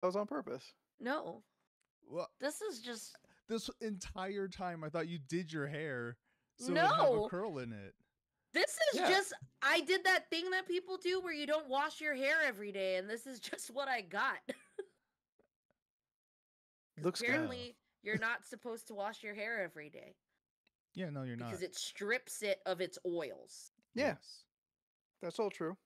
That was on purpose. No. Well, This is just this entire time I thought you did your hair so it'd have a No. curl in it. This is Yeah. just I did that thing that people do where you don't wash your hair every day, and this is just what I got. 'Cause Looks good. apparently you're not supposed to wash your hair every day Yeah, no, you're not. because it strips it of its oils. Yeah. Yes. That's all true.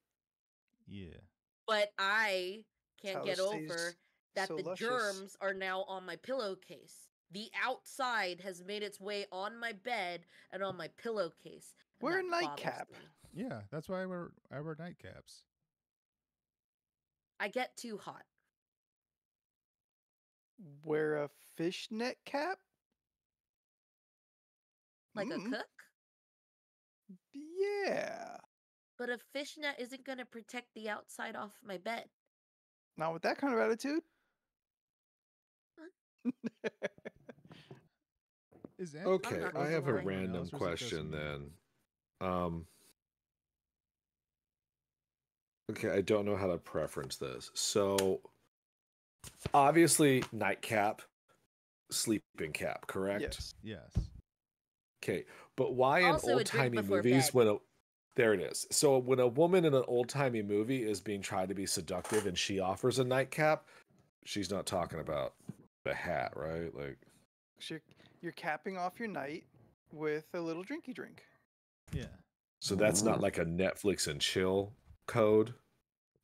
Yeah. But I can't how get it stays over that so the luscious. germs are now on my pillowcase. The outside has made its way on my bed and on my pillowcase. and Wear a that bothers nightcap. me. Yeah, that's why I wear nightcaps. I get too hot. Wear a fishnet cap? Like a Mm, cook? Yeah. But a fishnet isn't going to protect the outside off my bed. Not with that kind of attitude. Is that Okay, not I have a overwhelmed. random question then. Okay, I don't know how to preference this. So, obviously, nightcap, sleeping cap, correct? Yes. Yes. Okay, but why in Also a old drink timey before movies bed. when a there it is. So when a woman in an old timey movie is being tried to be seductive and she offers a nightcap, she's not talking about the hat, right? Like, So you're capping off your night with a little drinky drink. Yeah. so that's not like a Netflix and chill code.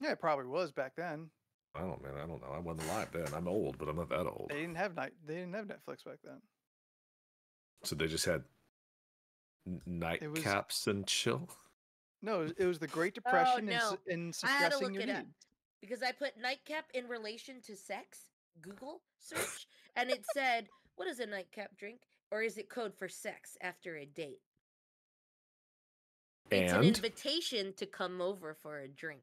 Yeah, it probably was back then. I don't know. I wasn't alive then. I'm old, but I'm not that old. They didn't have Netflix back then. So they just had nightcaps and chill. No, it was the Great Depression no. and I had to suppressing look your it up. needs. Because I put nightcap in relation to sex, Google search, and it said, what is a nightcap drink? Or is it code for sex after a date? It's an And invitation to come over for a drink.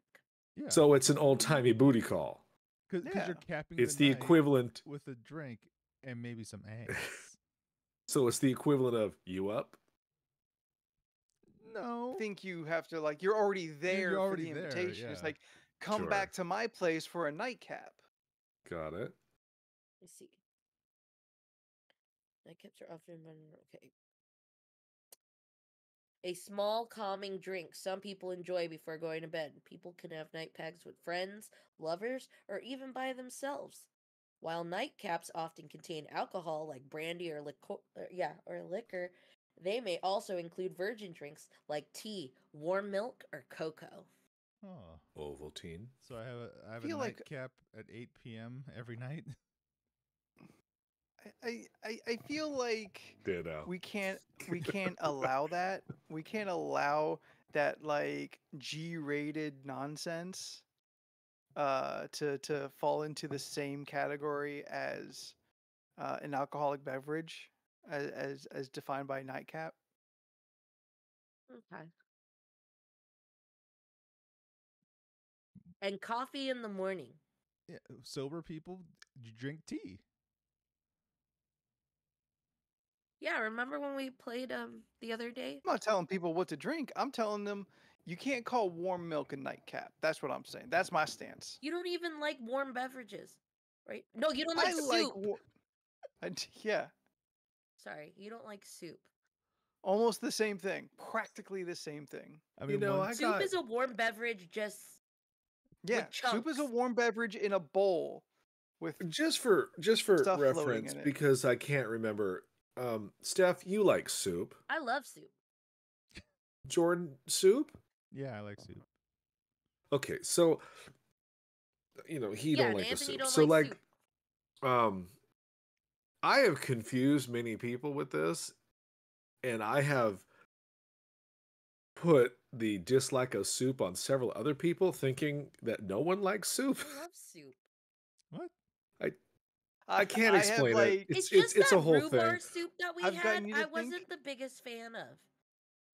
Yeah. so it's an old timey booty call. Because Yeah. you're capping It's the the night equivalent. with a drink and maybe some eggs. So it's the equivalent of you up. No. I think you have to you're already there You're already for the there, invitation. It's yeah. like, come Sure. back to my place for a nightcap. Got it. Let's see. Nightcaps are often okay. A small calming drink some people enjoy before going to bed. People can have nightcaps with friends, lovers, or even by themselves. While nightcaps often contain alcohol like brandy or liquor, they may also include virgin drinks like tea, warm milk, or cocoa. Oh. Ovaltine. So I have a feel like- nightcap at 8 p.m. every night. I feel like Ditto. we can't allow that. We can't allow that G-rated nonsense to fall into the same category as an alcoholic beverage as defined by nightcap. Okay. And coffee in the morning. Yeah, sober people, you drink tea. Yeah, remember when we played the other day? I'm not telling people what to drink. I'm telling them you can't call warm milk a nightcap. That's what I'm saying. That's my stance. You don't even like warm beverages, right? No, you don't like I soup. yeah, Sorry, you don't like soup. almost the same thing. Practically the same thing. I mean, Soup is a warm beverage, just Yeah, soup is a chunks. warm beverage in a bowl with Just for Stuff floating reference, in it. because I can't remember. Steph, you like soup. I love soup. Jordan, soup? yeah, I like soup. Okay, so he Yeah, don't and like the Anthony soup. don't So like soup. I have confused many people with this, and I have put the dislike of soup on several other people, thinking that no one likes soup. I love soup. What? I can't I have, explain it. It's just It's that a whole rhubarb thing. soup that we I've had. gotten you to I think- wasn't the biggest fan of.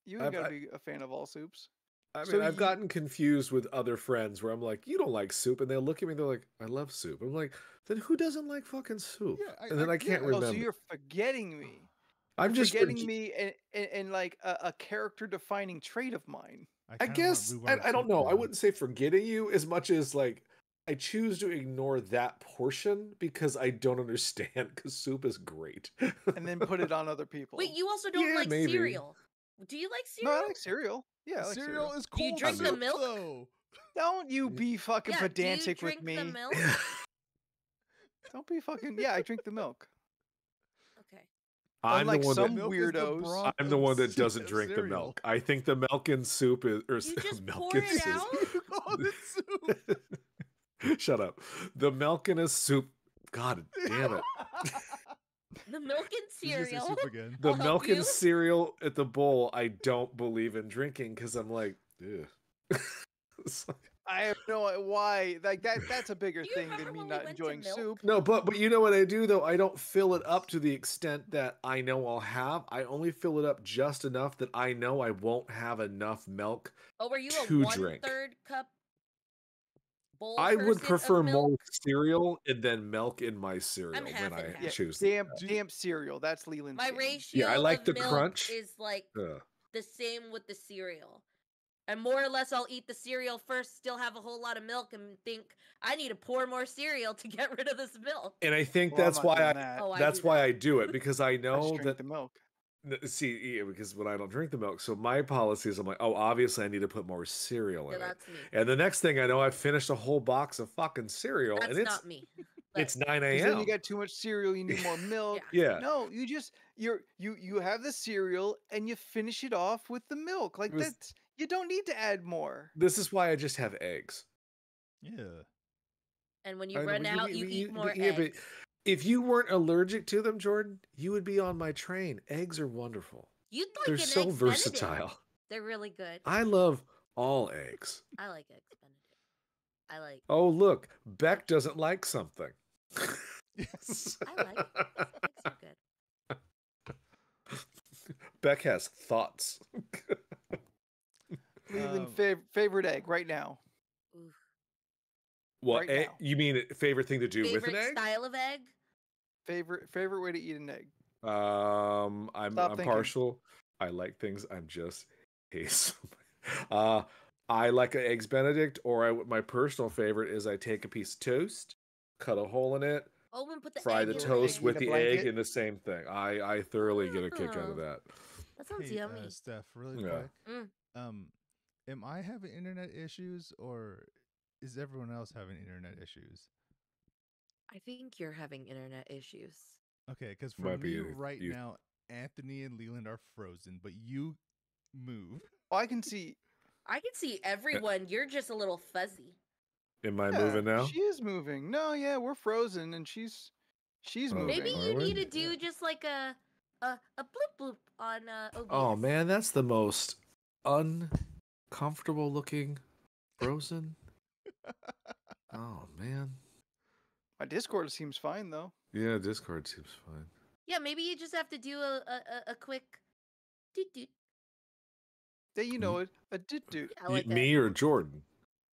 You ain't I've- gotta be a fan of all soups. I mean, So I've you- gotten confused with other friends where I'm like, you don't like soup, and they'll look at me, they're like, I love soup. I'm like, then who doesn't like fucking soup? Yeah, And then I can't yeah. remember. Oh, so you're forgetting me. I'm just Forgetting me and a character defining trait of mine. I kinda want guess rhubarb I don't soup know. I now. wouldn't say forgetting you as much as like I choose to ignore that portion because I don't understand. Because soup is great. And then put it on other people. Wait, you also don't Yeah, like maybe. cereal. Do you like No, cereal? I like cereal. Yeah, I like Cereal cereal. is Do you cold drink the soup, milk? though. Don't you be fucking Yeah, do you pedantic drink with the me. milk? Don't be fucking. Yeah, I drink the milk. Okay. I'm the Unlike one that some Milk is the weirdos. broth I'm the of one that ce- doesn't of drink the cereal. milk. I think the milk in soup is You just milk pour in it soup. out? You call it soup. Shut up. The milk in a soup. God damn it. The milk and Did you say cereal. soup again? The I'll help milk you. and cereal at the bowl, I don't believe in drinking because I'm like, ew. It's like- I have no why. Like that's a bigger Do you thing remember than me when we not went to enjoying milk? soup. No, but you know what I do though? I don't fill it up to the extent that I know I'll have. I only fill it up just enough that I know I won't have enough milk. Oh, were you a to drink. 1/3 cup bowl I would person prefer of milk? more cereal and then milk in my cereal half when and I half. Yeah, choose. damp cereal. That's Leland's My game. ratio I like of the milk crunch. is like Ugh. the same with the cereal. And more or less, I'll eat the cereal first, still have a whole lot of milk, and think I need to pour more cereal to get rid of this milk. And I think Well, I'm that's not why doing I that. Oh, I that's do why that. I do it because I I just know drink that the milk. see because when I don't drink the milk, so my policy is I'm like, oh, obviously I need to put more cereal Yeah, in it. that's me. And the next thing I know, I've finished a whole box of fucking cereal, That's and it's not me. it's But 9 Because then you a.m. got too much cereal. You need more milk. Yeah, No, you have the cereal and you finish it off with the milk. Like It was- that's you don't need to add more. this is why I just have eggs. Yeah. and when I you know, run but out, you eat more yeah, but eggs. if you weren't allergic to them, Jordan, you would be on my train. Eggs are wonderful. You'd like They're an so Eggs versatile. Benedict. They're really good. I love all eggs. I like Eggs Benedict. I like. Oh, look, Beck doesn't like something. I like eggs are good. Beck has thoughts. Leland Um, favorite egg right now. Oof. What? Right now. You mean favorite thing to do with Favorite an egg? style of egg? Favorite way to eat an egg. I'm Stop thinking. partial. I like things. I'm just haste. I like an eggs Benedict, or my personal favorite is I take a piece of toast, cut a hole in it, Oh, and put the fry egg the in toast there. with In a the egg blanket? in the same thing. I thoroughly get a kick out of Oh. that. That sounds hey, yummy. Steph, really Yeah. quick. Am I having internet issues or is everyone else having internet issues? I think you're having internet issues. Okay, because for Might be me right you. now, Anthony and Leland are frozen, but you move. Oh, I can see. I can see everyone. You're just a little fuzzy. Am I Yeah, moving now? She is moving. No, yeah, we're frozen, and she's Oh, moving. Maybe are you we? need to do just like a bloop bloop on OBS. Oh man, that's the most uncomfortable looking Frozen. Oh man. My Discord seems fine though. Yeah, Discord seems fine. Yeah, maybe you just have to do a quick doot doot. There you know it. A doot. I like that. Me or Jordan?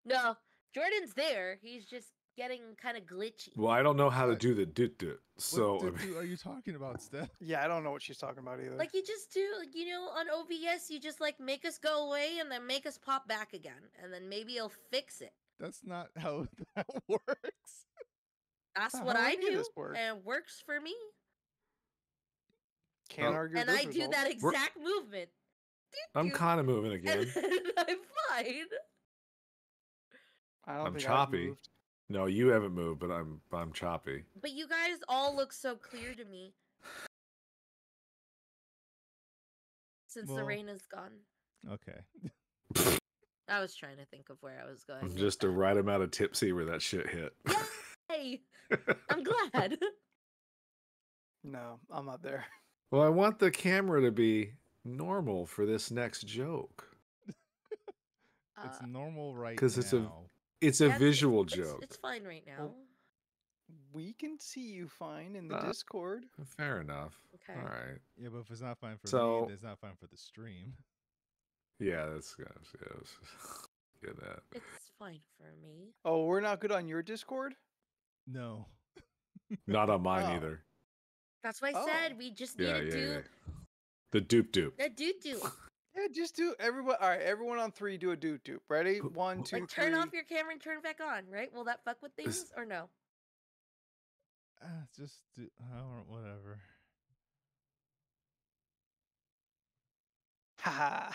No, Jordan's there. He's just getting kind of glitchy. Well, I don't know how to do the dit. So What I mean, are you talking about, Steph? Yeah, I don't know what she's talking about either. Like you just do, on OBS, you just like make us go away and then make us pop back again, and then maybe you'll fix it. That's not how that works. That's How what do I any of do, this work? and it works for me. Can't Oh. argue with And those I do results. that exact movement. I'm Doot, kind of moving and again. then I'm fine. I don't I'm think choppy. I've moved. No, you haven't moved, but I'm choppy. But you guys all look so clear to me since the Well- rain is gone. Okay. I was trying to think of where I was going. I'm with just a that. right amount of tipsy where that shit hit. Yay! I'm glad. No, I'm not there. Well, I want the camera to be normal for this next joke. It's Uh, normal right 'Cause now. it's a- It's a yeah, visual joke. It's fine right now. Well, We can see you fine in the Uh, Discord. Fair enough. Okay. All right. Yeah, but if it's not fine for So- me, then it's not fine for the stream. Yeah, that's yeah, get that. It's fine for me. Oh, we're not good on your Discord? No. Not on mine Oh. That's why I said Oh. we just either. need Yeah, to yeah, do yeah. The doop. a doo doo. Yeah, just do everyone. All right, everyone on 3, do a dupe dupe. Ready? 1, 2, Or turn 3. off your camera and turn it back on, right? Will that fuck with things or no? Just do whatever. Haha.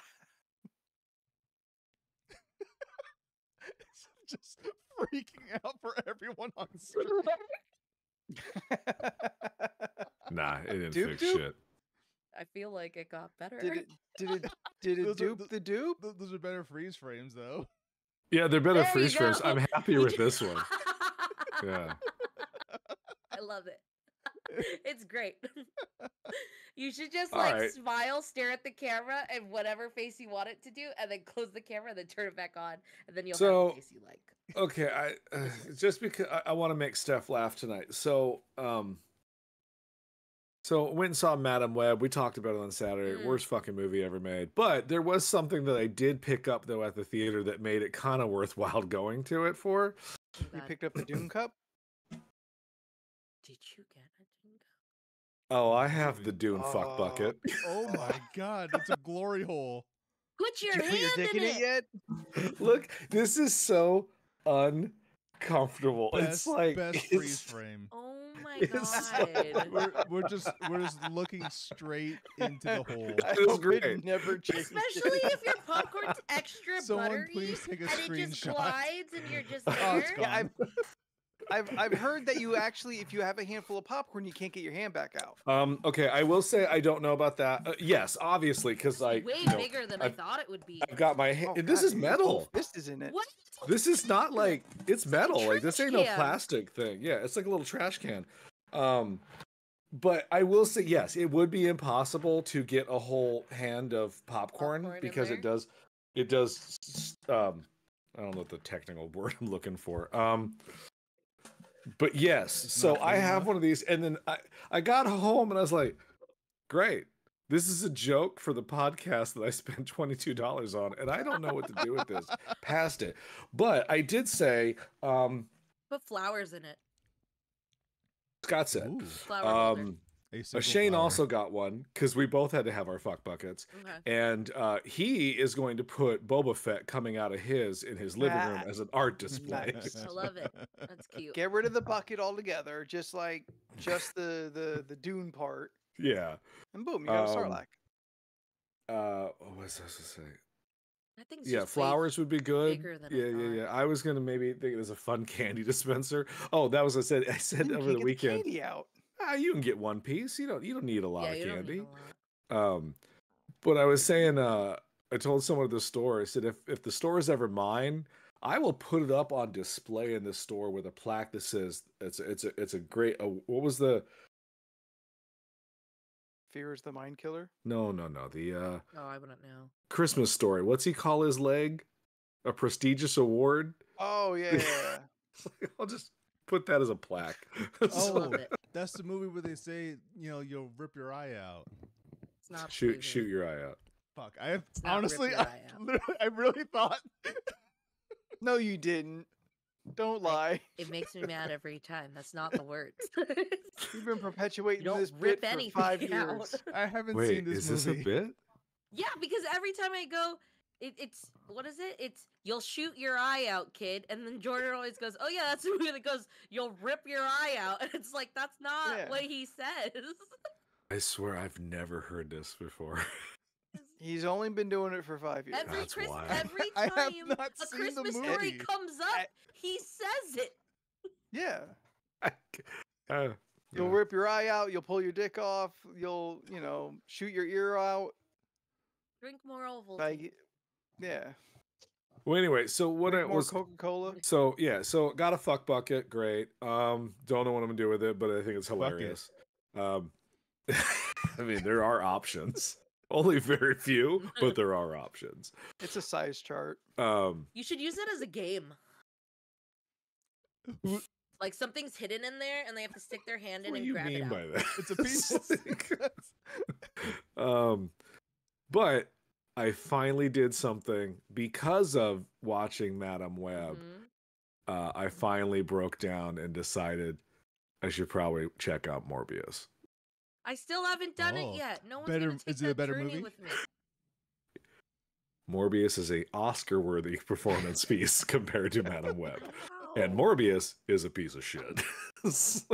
Just freaking out for everyone on screen. Nah, it didn't Dupe fix dupe? shit. I feel like it got better. Did it Those are dupe the dupe? Those are better freeze frames, though. Yeah, they're better There you freeze frames. go. I'm happier You with just- this one. Yeah. I love it. It's great. You should just All like right. smile, stare at the camera, and whatever face you want it to do, and then close the camera, and then turn it back on, and then you'll have So- the face you like. Okay, just because I want to make Steph laugh tonight. So went and saw Madam Web. We talked about it on Saturday. Worst fucking movie ever made. But there was something that I did pick up though at the theater that made it kind of worthwhile going to it for. Oh, You God. picked up the Dune Cup? Did you get a Dune Cup? Oh, I have the Dune fuck Oh. bucket. Oh my god, it's a glory hole. Put your Did you put your hand dick in in it yet? Look, this is so uncomfortable. It's like best it's- freeze frame. Oh my It's- god. We're just looking straight into the hole. I It was hope great. it never changes. Especially if your popcorn's extra Someone buttery please take a and it just screenshot. glides and you're just Oh, there. it's Yeah, gone. I've heard that you actually, if you have a handful of popcorn, you can't get your hand back out. Okay, I will say I don't know about that. Yes, obviously, because I Way you know, bigger than I I've- thought it would be. I've got my hand. Oh, This God, is your metal. whole fist is in it. What? This is not like it's metal. Like this trash ain't no can. plastic thing. Yeah, it's like a little trash can. But I will say yes, it would be impossible to get a whole hand of popcorn, Popcorn in because there? it does I don't know what the technical word I'm looking for. But yes, so not I big have enough? one of these, and then I got home and I was like, great. This is a joke for the podcast that I spent $22 on, and I don't know what to do with this past it. But I did say, Put flowers in it. Scott said, Ooh, Flower holder. a single Shane flower. also got one because we both had to have our fuck buckets. Okay. And he is going to put Boba Fett coming out of his in his living room Ah, as an art display. nice. I love it. That's cute. Get rid of the bucket altogether, just the Dune part, Yeah. and boom, you got a Um, Sarlacc. What was I supposed to say? That thing's Yeah, just way flowers would be good. bigger than I Yeah. thought. I was gonna maybe think it was a fun candy dispenser. Oh, that was I said Then you over can't the get weekend. candy out. You can get one piece. You don't need a lot Yeah, of you don't candy. need a lot. But I was saying, I told someone at the store, I said, if the store is ever mine, I will put it up on display in the store with a plaque that says it's a great. What was the? Fear is the mind killer. No, the Oh, I wouldn't know. Christmas Story. What's he call his leg? A prestigious award. Oh yeah. I'll just put that as a plaque. Oh, love it. that's the movie where they say, you'll rip your eye out. It's not shoot pleasing. your eye out. Fuck, I have It's not rip honestly, your I, eye out. literally- I really thought. No, you didn't. Don't lie. It makes me mad every time. That's not the words. You've been perpetuating You don't this rip bit for anything 5 out. years. I haven't Wait, seen this is this movie. a bit? Yeah, because every time I go, it's what is it? It's you'll shoot your eye out, kid. And then Jordan always goes, "Oh yeah, that's the movie that goes, you'll rip your eye out." And it's like that's not Yeah. what he says. I swear I've never heard this before. He's only been doing it for 5 years. Every That's wild. every I have time not a seen the Christmas story movie. comes up, I- he says it. Yeah. Uh, You'll rip your eye out. You'll pull your dick off. You'll, shoot your ear out. Drink more Ovaltine. Like, yeah. Well, anyway, so what Drink it more was. Coca-Cola. So yeah, so got a fuck bucket, great. Don't know what I'm gonna do with it, but I think it's Fuck it. hilarious. I mean, there are options. Only very few, but there are options. It's a size chart. You should use it as a game. Like something's hidden in there, and they have to stick their hand in What do and you grab it mean out. by that? It's a piece. But I finally did something because of watching Madam Web. Mhm. I finally broke down and decided I should probably check out Morbius. I still haven't done Oh, it yet. No one's better- gonna take is it a that better journey movie? with me. Morbius is a Oscar-worthy performance piece compared to Madame Web. And Wow. Morbius is a piece of shit. It's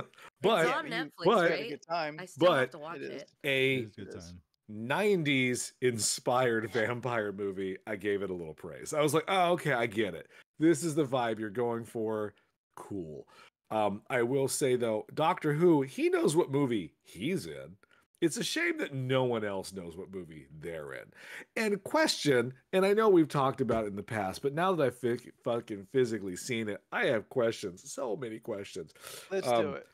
but on you Netflix, but- had a right? good time. I still have but to watch it is. it. a It is a good It is. time. 90s inspired vampire movie, I gave it a little praise. I was like, oh, okay, I get it. This is the vibe you're going for. Cool. I will say though, Doctor Who, he knows what movie he's in. It's a shame that no one else knows what movie they're in. And question, and I know we've talked about it in the past, but now that I've fucking physically seen it, I have questions. So many questions. Let's do it.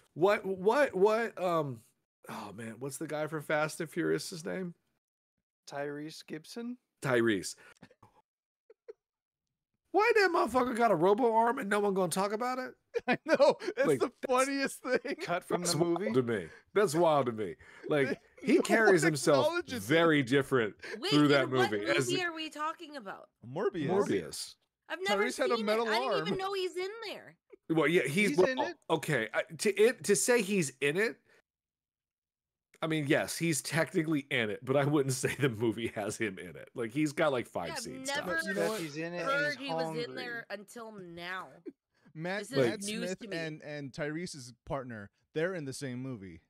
Oh man, what's the guy from Fast and Furious' name? Tyrese Gibson. Tyrese. Why that motherfucker got a robo arm and no one gonna talk about it? I know. That's Like, the funniest thing. Cut from That's the wild movie. to me. That's wild to me. Like No he one carries himself acknowledges it. very different Wait, through in that what movie. movie are we talking about? Morbius. Morbius. I've never Tyrese had a seen metal it. I didn't arm. even know he's in there. Well, yeah, He's well, in it? Okay, to say he's in it. I mean, yes, he's technically in it, but I wouldn't say the movie has him in it. Like he's got like 5 Yeah, I've scenes. never tops. You know That what? he's in it and Heard he's he was hungry. in there until now. Matt, This is Matt news Smith to me. and Tyrese's partner, they're in the same movie.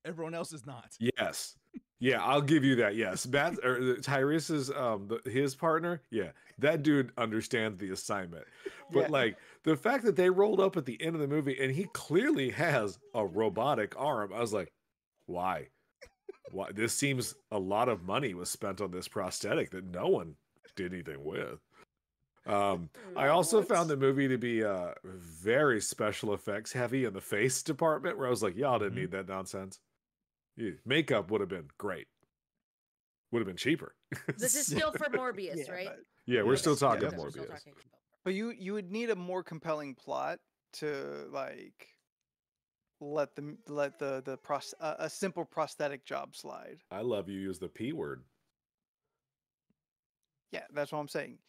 Everyone else is not. Yes. Yeah, I'll give you that. Yes, Tyrese's his partner. Yeah, that dude understands the assignment. But Yeah. like the fact that they rolled up at the end of the movie and he clearly has a robotic arm, I was like, why? Why? This seems a lot of money was spent on this prosthetic that no one did anything with. I also found the movie to be very special effects heavy in the face department, where I was like, y'all didn't Mhm. need that nonsense. Yeah, makeup would have been great. Would have been cheaper. This is still for Morbius, Yeah, right? but, Yeah, we're Yes, still talking yes. We're still Morbius. talking about- but you would need a more compelling plot to like let a simple prosthetic job slide. I love you use the P word. Yeah, that's what I'm saying.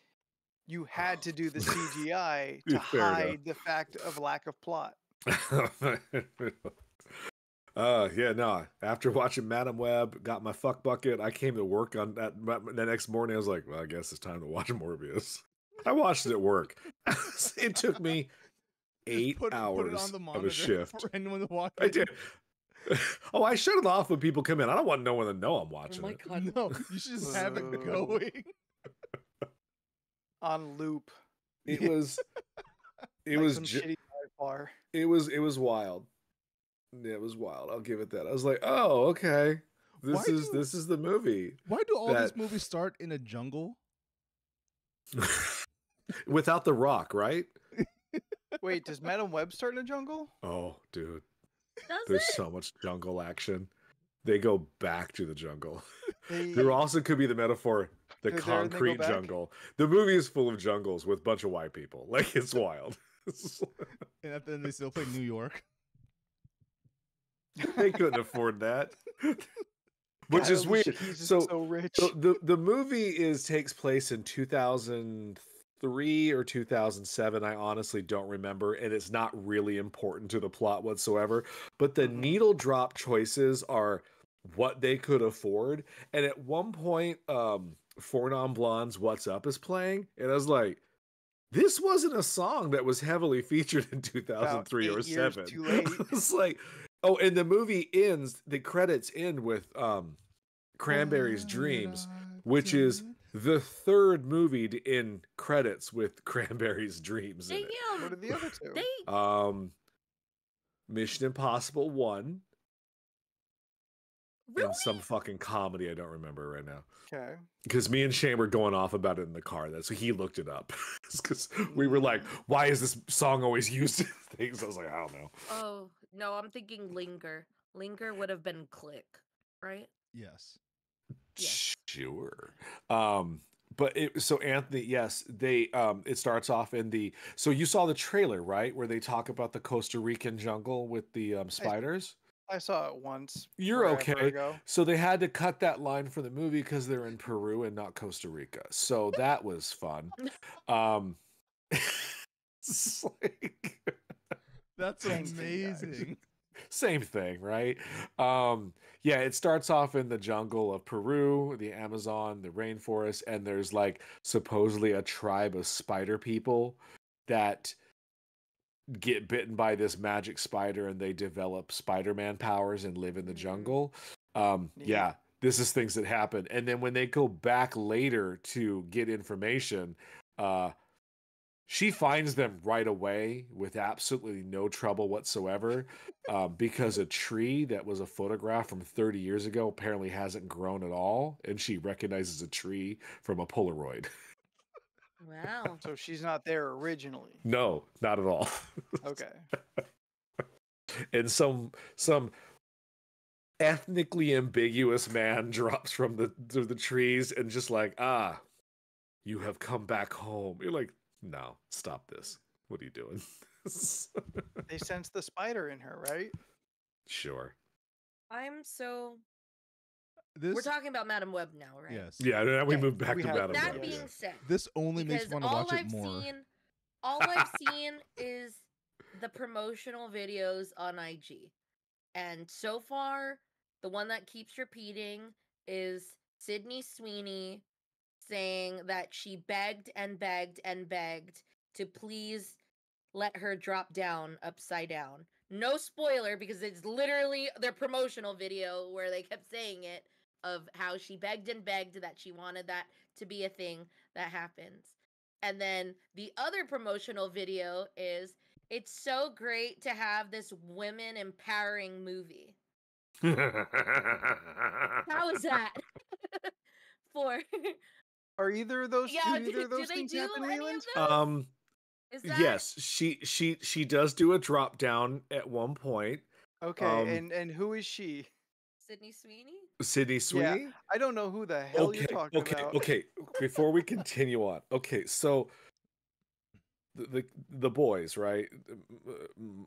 You had to do the CGI Yeah, to fair enough. hide the fact of lack of plot. Yeah, no. After watching Madam Web, got my fuck bucket. I came to work on that the next morning. I was like, well, I guess it's time to watch Morbius. I watched it at work. It took me Just 8 put it hours on the of monitor a shift. for anyone to walk I in. did. Oh, I shut it off when people come in. I don't want no one to know I'm Oh watching my it. god. No, you should just have it Boo. going. On loop. It was it like was some ju- shitty dive bar. it was wild. Yeah, it was wild. I'll give it that. I was like, oh, okay. This is the movie. Why do all these That- movies start in a jungle? Without the rock, right? Wait, does Madam Web start in a jungle? Oh, dude. Does There's it? so much jungle action. They go back to the jungle. They, There also could be the metaphor, the Go there and they go concrete back? jungle. The movie is full of jungles with a bunch of white people. Like, it's wild. And at the end, they still play New York. They couldn't afford that. Which God, is Alicia weird. Keys is So, so rich. so the movie takes place in 2003 or 2007. I honestly don't remember, and it's not really important to the plot whatsoever. But the Mhm. needle drop choices are what they could afford. And at one point, Four Non Blondes "What's Up" is playing, and I was like, this wasn't a song that was heavily featured in 2003 or 8 years 7. too late. It's like, oh, and the movie ends, the credits end with Cranberries' Dreams, which is the third movie to end credits with Cranberries' Dreams in it. What are Damn. the other two? They Mission Impossible 1 really? and some fucking comedy I don't remember right now. Okay. Because me and Shane were going off about it in the car. So he looked it up. Because we were like, why is this song always used in things? I was like, I don't know. Oh no, I'm thinking Linger. Linger would have been Click, right? Yes. Yes. Sure. But so Anthony, yes, they it starts off in the so you saw the trailer, right? Where they talk about the Costa Rican jungle with the spiders. I saw it once. You're forever okay. ago. So they had to cut that line for the movie because they're in Peru and not Costa Rica. So that was fun. It's like- That's Thank you, guys. amazing. Same thing, right? Yeah, it starts off in the jungle of Peru, the Amazon, the rainforest, and there's like supposedly a tribe of spider people that get bitten by this magic spider and they develop Spider-Man powers and live in the jungle. Neat. Yeah, this is things that happen. And then when they go back later to get information, she finds them right away with absolutely no trouble whatsoever, because a tree that was a photograph from 30 years ago apparently hasn't grown at all, and she recognizes a tree from a Polaroid. Wow. So she's not there originally. No, not at all. Okay. And some ethnically ambiguous man drops from the trees and just like, you have come back home. You're like, no, stop this. What are you doing? They sense the spider in her, right? Sure. I'm so. This We're talking about Madam Web now, right? yes. Yeah, now we Okay. move back We to have- Madam That Web. being Yeah. said, This only makes because me want to watch all it I've more. all I've seen is the promotional videos on IG, and so far, the one that keeps repeating is Sydney Sweeney saying that she begged and begged and begged to please let her drop down upside down. No spoiler because it's literally their promotional video where they kept saying it of how she begged and begged that she wanted that to be a thing that happens. And then the other promotional video is it's so great to have this women empowering movie. How is that? For Are either of those Yeah, do either of do those they things do happen, any of Leland? those? Is that Yes, she does do a drop down at one point. Okay, and who is she? Sydney Sweeney? Sydney Sweeney? I don't know who the hell you're talking about. Okay. Before we continue on, okay, so the boys, right?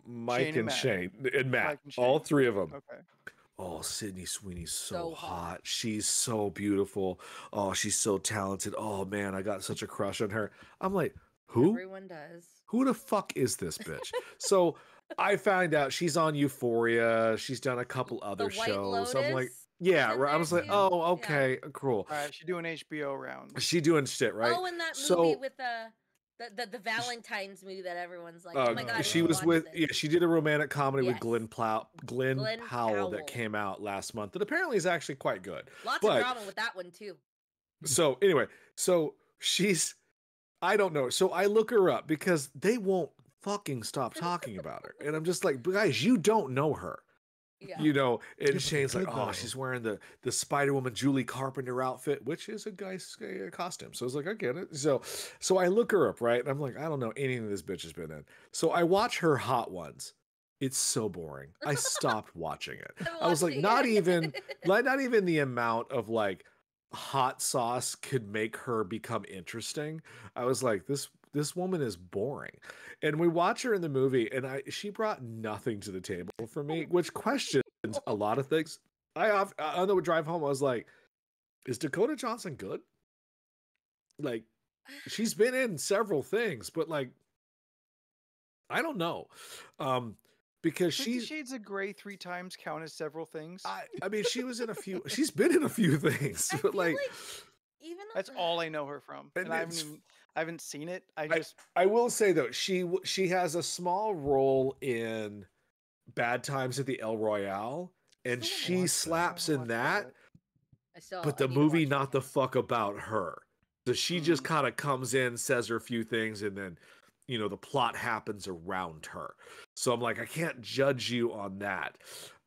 Mike Shane and and Matt. Shane and Matt, Mike and all Shane. three of them. Okay. Oh, Sydney Sweeney's so So hot. hot. She's so beautiful. Oh, she's so talented. Oh man, I got such a crush on her. I'm like, who? Everyone does. Who the fuck is this bitch? So I found out she's on Euphoria. She's done a couple other White shows. I'm like, Lotus yeah, in right. I there was like, too? oh, Yeah. okay, cool. All right, she's doing HBO rounds. She doing shit, right? Oh, and that movie So with the Valentine's movie that everyone's like, oh my god, she you was watch with this. she did a romantic comedy with Yes. Glenn Glenn Powell that Powell. came out last month that apparently is actually quite good. Lots but- of drama with that one too. So anyway, so she's I don't know. So I look her up because they won't fucking stop talking about her. And I'm just like, guys, you don't know her. Yeah. You know, and Yeah, but Shane's they like, could, oh, though. she's wearing the Spider-Woman Julie Carpenter outfit, which is a guy's costume. So I was like, I get it. So I look her up, right? And I'm like, I don't know anything this bitch has been in. So I watch her Hot Ones. It's so boring. I stopped watching it. I was like, watching not it. even the amount of like hot sauce could make her become interesting. I was like, this woman is boring. And we watch her in the movie, and she brought nothing to the table for me, which questions a lot of things. On the drive home, I was like, is Dakota Johnson good? Like, she's been in several things, but like, I don't know. Because 50 she's Shades of Grey 3 times count as several things. I mean, she was in a few. She's been in a few things, I but feel like, even That's all I know her from, And and it's- I haven't seen it. I will say though, she has a small role in Bad Times at the El Royale, and Still haven't she watched that. slaps I in haven't watched that that, but the I need to movie watch not it. the fuck about her. So she just Mm. kind of comes in, says her few things, and then the plot happens around her. So I'm like, I can't judge you on that.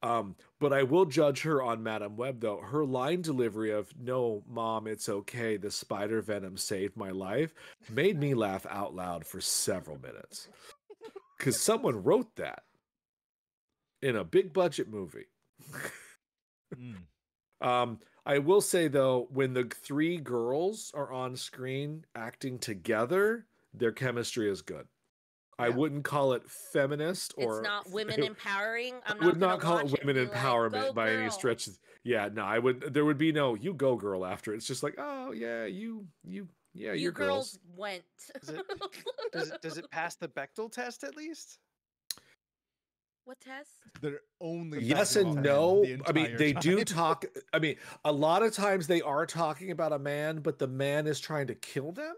But I will judge her on Madam Web though. Her line delivery of "No, Mom, it's okay. The spider venom saved my life" made me laugh out loud for several minutes. Because someone wrote that in a big budget movie. Mm. I will say though, when the three girls are on screen acting together, their chemistry is good. I Yeah. wouldn't call it feminist or It's not women empowering. I'm I would not not call it watch women and be like, empowerment "Go, by any girl." stretch. Yeah, no, I would. There would be no "you go girl" after. It's just like, oh yeah, yeah, You you're girls went. Does it pass the Bechtel test at least? What test? They're only Yes talking and about no. men the I mean, entire they do time. talk. I mean, a lot of times they are talking about a man, but the man is trying to kill them.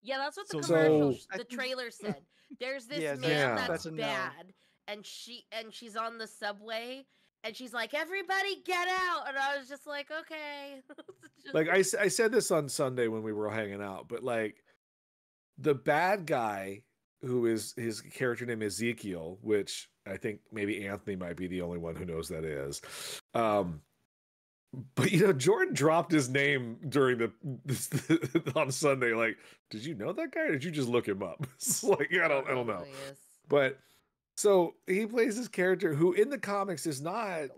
Yeah, that's what the So commercial, So- I the think- trailer said. There's this Yeah, man that's- that's that's a no. bad, and she's on the subway, and she's like, "Everybody get out!" And I was just like, "Okay." Just- Like I said this on Sunday when we were all hanging out, but like the bad guy who is his character name Ezekiel, which I think maybe Anthony might be the only one who knows that is. But you know, Jordan dropped his name during on Sunday. Like, did you know that guy? Or did you just look him up? It's like I don't know. who he is. But so he plays this character who in the comics is not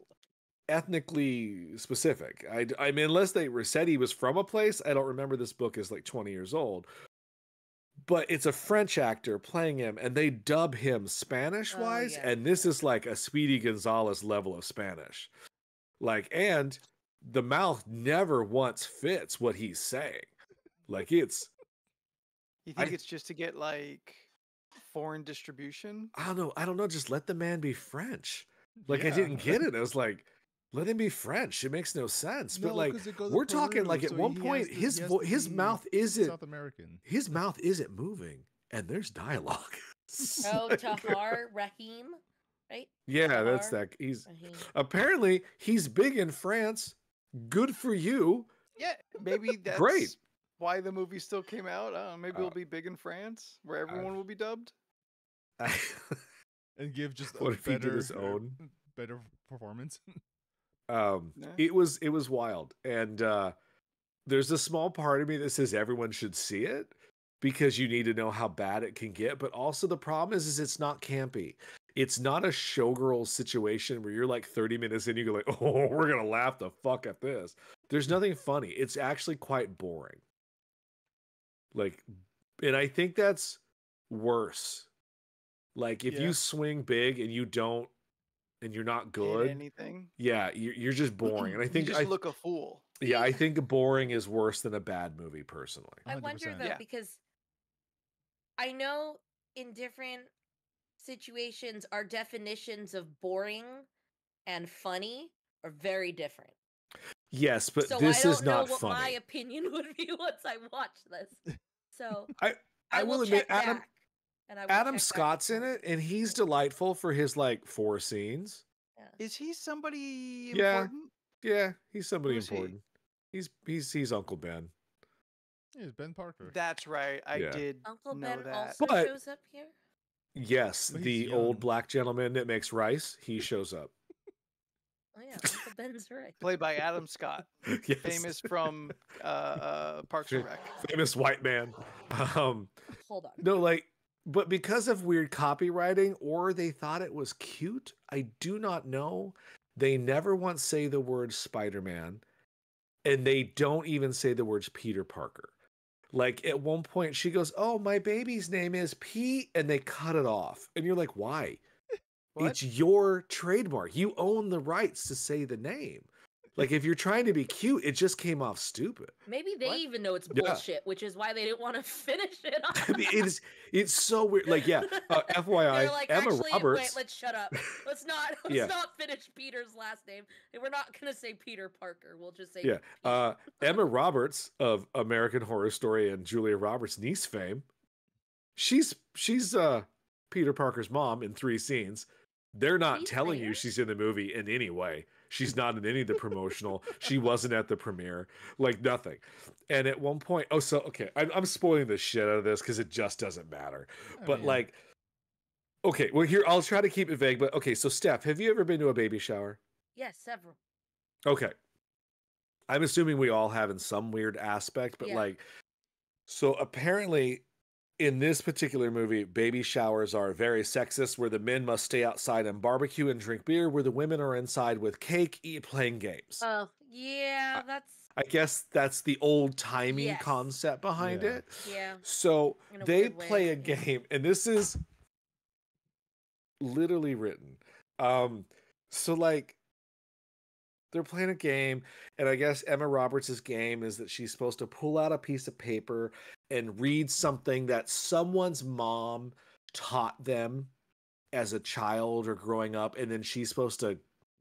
ethnically specific. I mean, unless they said he was from a place, I don't remember. This book is like 20 years old. But it's a French actor playing him, and they dub him Spanish wise, yeah. and this is like a Speedy Gonzalez level of Spanish. Like, and the mouth never once fits what he's saying. Like it's You think I- it's just to get like foreign distribution? I don't know, just let the man be French. Like I Yeah. didn't get it. I was like, let him be French. It makes no sense. But No, like 'cause it goes to we're talking like Peru, at so one he has point to- his he has to his be mouth isn't South American. his mouth isn't moving and there's dialogue. It's Oh, like- Tahar Rahim, right? Yeah, that's Tahar that. He's Rahim. apparently he's big in France. Good for you. Yeah, maybe that's Great. why the movie still came out. I don't know, maybe it'll Uh, be big in France, where everyone will be dubbed. And give just What a if he did better, his own? better performance. Yeah. It was wild, and there's a small part of me that says everyone should see it because you need to know how bad it can get. But also the problem is it's not campy. It's not a showgirl situation where you're like 30 minutes in, you go like, oh, we're gonna laugh the fuck at this. There's nothing funny. It's actually quite boring. Like, and I think that's worse. Like if Yeah. you swing big and you don't, and you're not Hit good, anything? yeah, you're just boring. And I think you just look a fool. yeah, I think boring is worse than a bad movie, personally. I wonder 100%. though, Yeah. because I know in different situations, our definitions of boring and funny are very different. Yes, but So this I don't is not know what my funny. opinion would be once I watch this. So I will admit, check Adam back, and I will Adam check back Scott's in before. it, and he's delightful for his like 4 scenes. Is he somebody Yeah. important? Yeah, he's somebody Who's he? important. He's Uncle Ben. Yeah, it's Ben Parker. That's right. I Yeah. did Uncle know Ben that. also But- shows up here. Yes, But he's the old young. black gentleman that makes rice. He shows up. Oh yeah, Uncle Ben's right. Played by Adam Scott, Yes. famous from Parks and Rec. famous white man. Hold on. No, like, but because of weird copywriting, or they thought it was cute, I do not know. They never once say the word Spider-Man, and they don't even say the words Peter Parker. Like at one point, she goes, "Oh, my baby's name is Pete," and they cut it off, and you're like, "Why? What? It's your trademark. You own the rights to say the name." Like if you're trying to be cute, it just came off stupid. Maybe they What? even know it's Yeah. bullshit, which is why they didn't want to finish it. I mean, it's so weird. Like, yeah, FYI, They're like, Emma actually, Roberts. wait, let's shut up. Let's not Yeah. finish Peter's last name. And we're not gonna say Peter Parker. We'll just say Yeah, Emma Roberts of American Horror Story and Julia Roberts' niece fame. She's Peter Parker's mom in 3 scenes. They're not She's telling there? you she's in the movie in any way. She's not in any of the promotional. She wasn't at the premiere. Like nothing. And at one point, okay, I'm spoiling the shit out of this because it just doesn't matter. I But mean, like, okay, well here I'll try to keep it vague. But okay, so Steph, have you ever been to a baby shower? Yes, several. Okay. I'm assuming we all have in some weird aspect, but Yeah. like, so apparently in this particular movie, baby showers are very sexist, where the men must stay outside and barbecue and drink beer, where the women are inside with cake, playing games. Oh, yeah, that's I guess that's the old timey Yes. concept behind Yeah. it. yeah. So In a they weird way, play a yeah. game, and this is literally written. So like they're playing a game, and I guess Emma Roberts' game is that she's supposed to pull out a piece of paper and read something that someone's mom taught them as a child or growing up, and then she's supposed to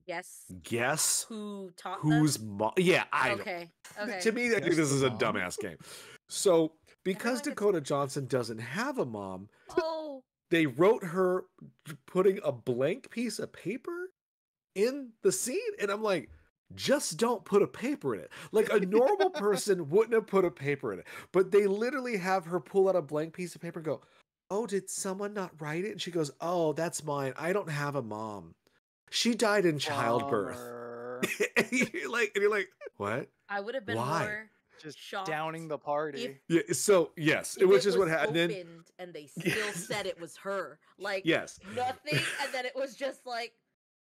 Yes. guess Who taught whose them? mom. Yeah, I don't. Okay. Okay. To me, I think Guess this the is a mom? dumbass game. So because Everyone gets- Dakota Johnson doesn't have a mom, Oh. they wrote her putting a blank piece of paper in the scene, and I'm like, just don't put a paper in it. Like a normal person wouldn't have put a paper in it, but they literally have her pull out a blank piece of paper and go, oh, did someone not write it? And she goes, oh, that's mine. I don't have a mom. She died in childbirth. Bummer. and you're like, what? I would have been Why? more Just shocked downing the party. if Yeah. So yes, if which it is what was happened. Then opened and they still said it was her. Like yes, nothing, and then it was just like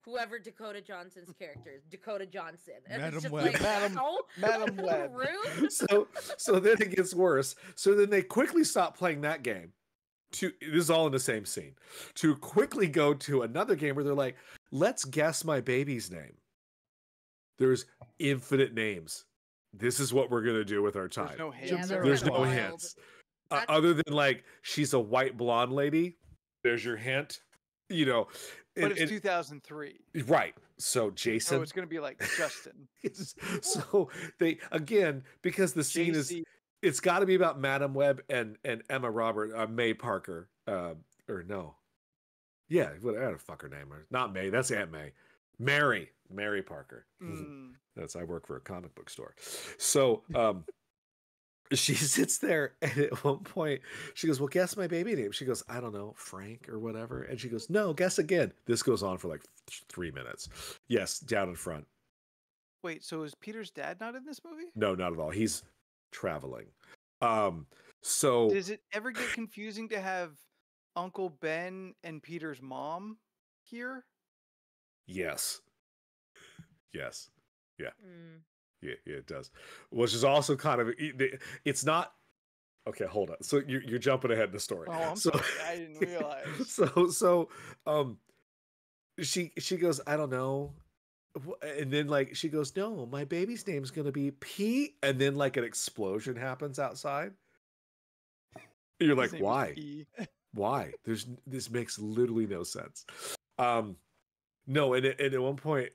whoever Dakota Johnson's character is, Dakota Johnson. And Madam it's just Web. like, Madam- how Madam Web. rude. so then it gets worse. So then they quickly stop playing that game. This is all in the same scene. To quickly go to another game where they're like, let's guess my baby's name. There's infinite names. This is what we're gonna do with our time. There's no hints. Yeah, that's There's kinda no wild. hints. That's- Other than like she's a white blonde lady. There's your hint. You know, But it's 2003. right. So Jason. So it's going to be like Justin. So they again because the scene is JC. it's got to be about Madam Web and Emma Robert May Parker or no, yeah, whatever the fuck her name is. Not May, that's Aunt May. Mary Parker. Mm. That's I work for a comic book store. So she sits there and at one point she goes, well, guess my baby name. She goes, I don't know, Frank or whatever. And she goes, no, guess again. This goes on for like 3 minutes. Yes, down in front. Wait, so is Peter's dad not in this movie? No, not at all. He's traveling. So Does it ever get confusing to have Uncle Ben and Peter's mom here? yes. Yes. Mm. Yeah, it does. Which is also kind of it's not okay, hold on. So you're jumping ahead in the story. Oh, I'm sorry. I didn't realize. So she goes, I don't know. And then like she goes, no, my baby's name's gonna be Pete. And then like an explosion happens outside. And you're His like, name is why? P. Why? This makes literally no sense. No, and at one point,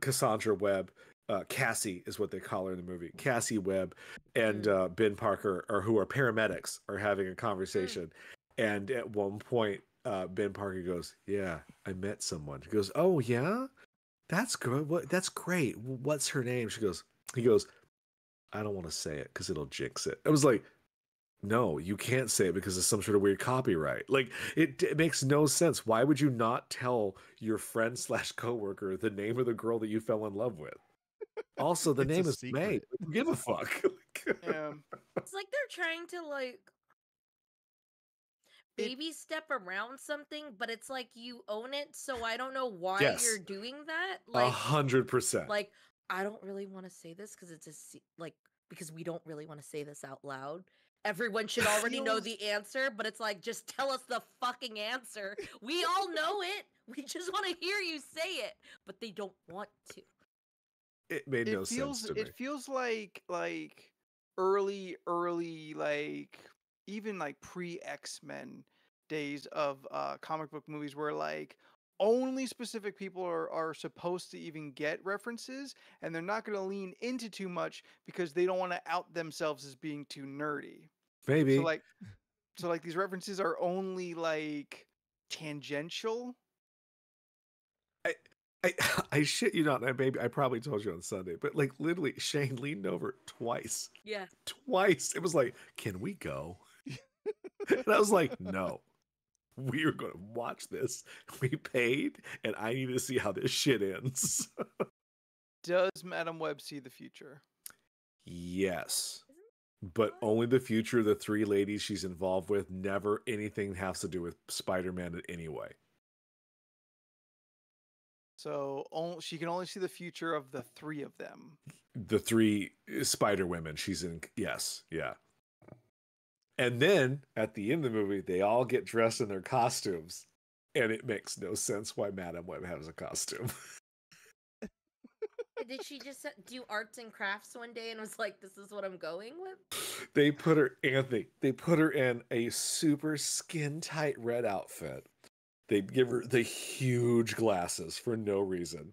Cassandra Webb, Cassie is what they call her in the movie. Cassie Webb and Ben Parker, who are paramedics, are having a conversation. And at one point, Ben Parker goes, "Yeah, I met someone." He goes, "Oh yeah, that's good. That's great. What's her name?" He goes, "I don't want to say it because it'll jinx it." I was like, no, you can't say it because of some sort of weird copyright. Like it makes no sense. Why would you not tell your friend / coworker the name of the girl that you fell in love with? Also, the It's a name is secret. May. Who give a fuck? Yeah. It's like they're trying to like baby step around something, but it's like you own it, so I don't know why Yes. you're doing that. Like 100%. like I don't really want to say this because it's because we don't really want to say this out loud. Everyone should already know Feels- the answer, but it's like just tell us the fucking answer. We all know it. We just want to hear you say it, but they don't want to. It made no It feels sense to me. it feels like early like even like pre X-Men days of comic book movies where like only specific people are supposed to even get references, and they're not going to lean into too much because they don't want to out themselves as being too nerdy. Maybe. So like these references are only like tangential. I shit you not, I probably told you on Sunday, but like literally Shane leaned over twice. Yeah. Twice. It was like, can we go? And I was like, no. We are going to watch this. We paid, and I need to see how this shit ends. Does Madam Web see the future? Yes. But only the future of the 3 ladies she's involved with. Never anything has to do with Spider-Man in any way. So she can only see the future of the 3 of them. The 3 Spider Women she's in. Yes. Yeah. And then at the end of the movie, they all get dressed in their costumes. And it makes no sense why Madam Web has a costume. Did she just do arts and crafts one day and was like, this is what I'm going with? They put her, Anthony, they put her in a super skin tight red outfit They give her the huge glasses for no reason.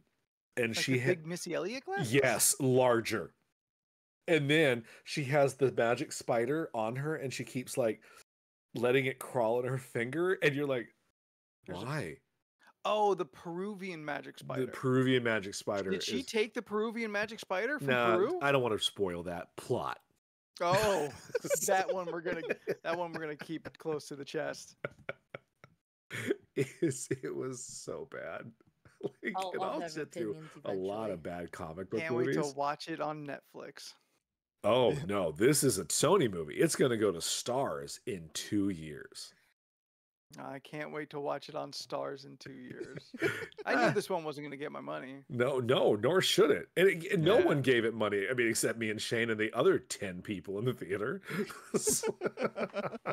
And Like she the big Missy Elliott glasses? yes, larger. And then she has the magic spider on her and she keeps like letting it crawl in her finger. And you're like, There's why? Oh, the Peruvian magic spider. The Peruvian magic spider. Did she take the Peruvian magic spider from No, Peru? I don't want to spoil that plot. Oh, that one we're gonna keep close to the chest. It was so bad. Like, and I'll I'll have sit through opinions a lot eventually. of bad comic book Can't wait movies. to watch it on Netflix. Oh no, this is a Sony movie. It's going to go to Stars in 2 years. I can't wait to watch it on Stars in 2 years. I knew this one wasn't gonna get my money. No, nor should it. And no Yeah. one gave it money. I mean, except me and Shane and the other 10 people in the theater.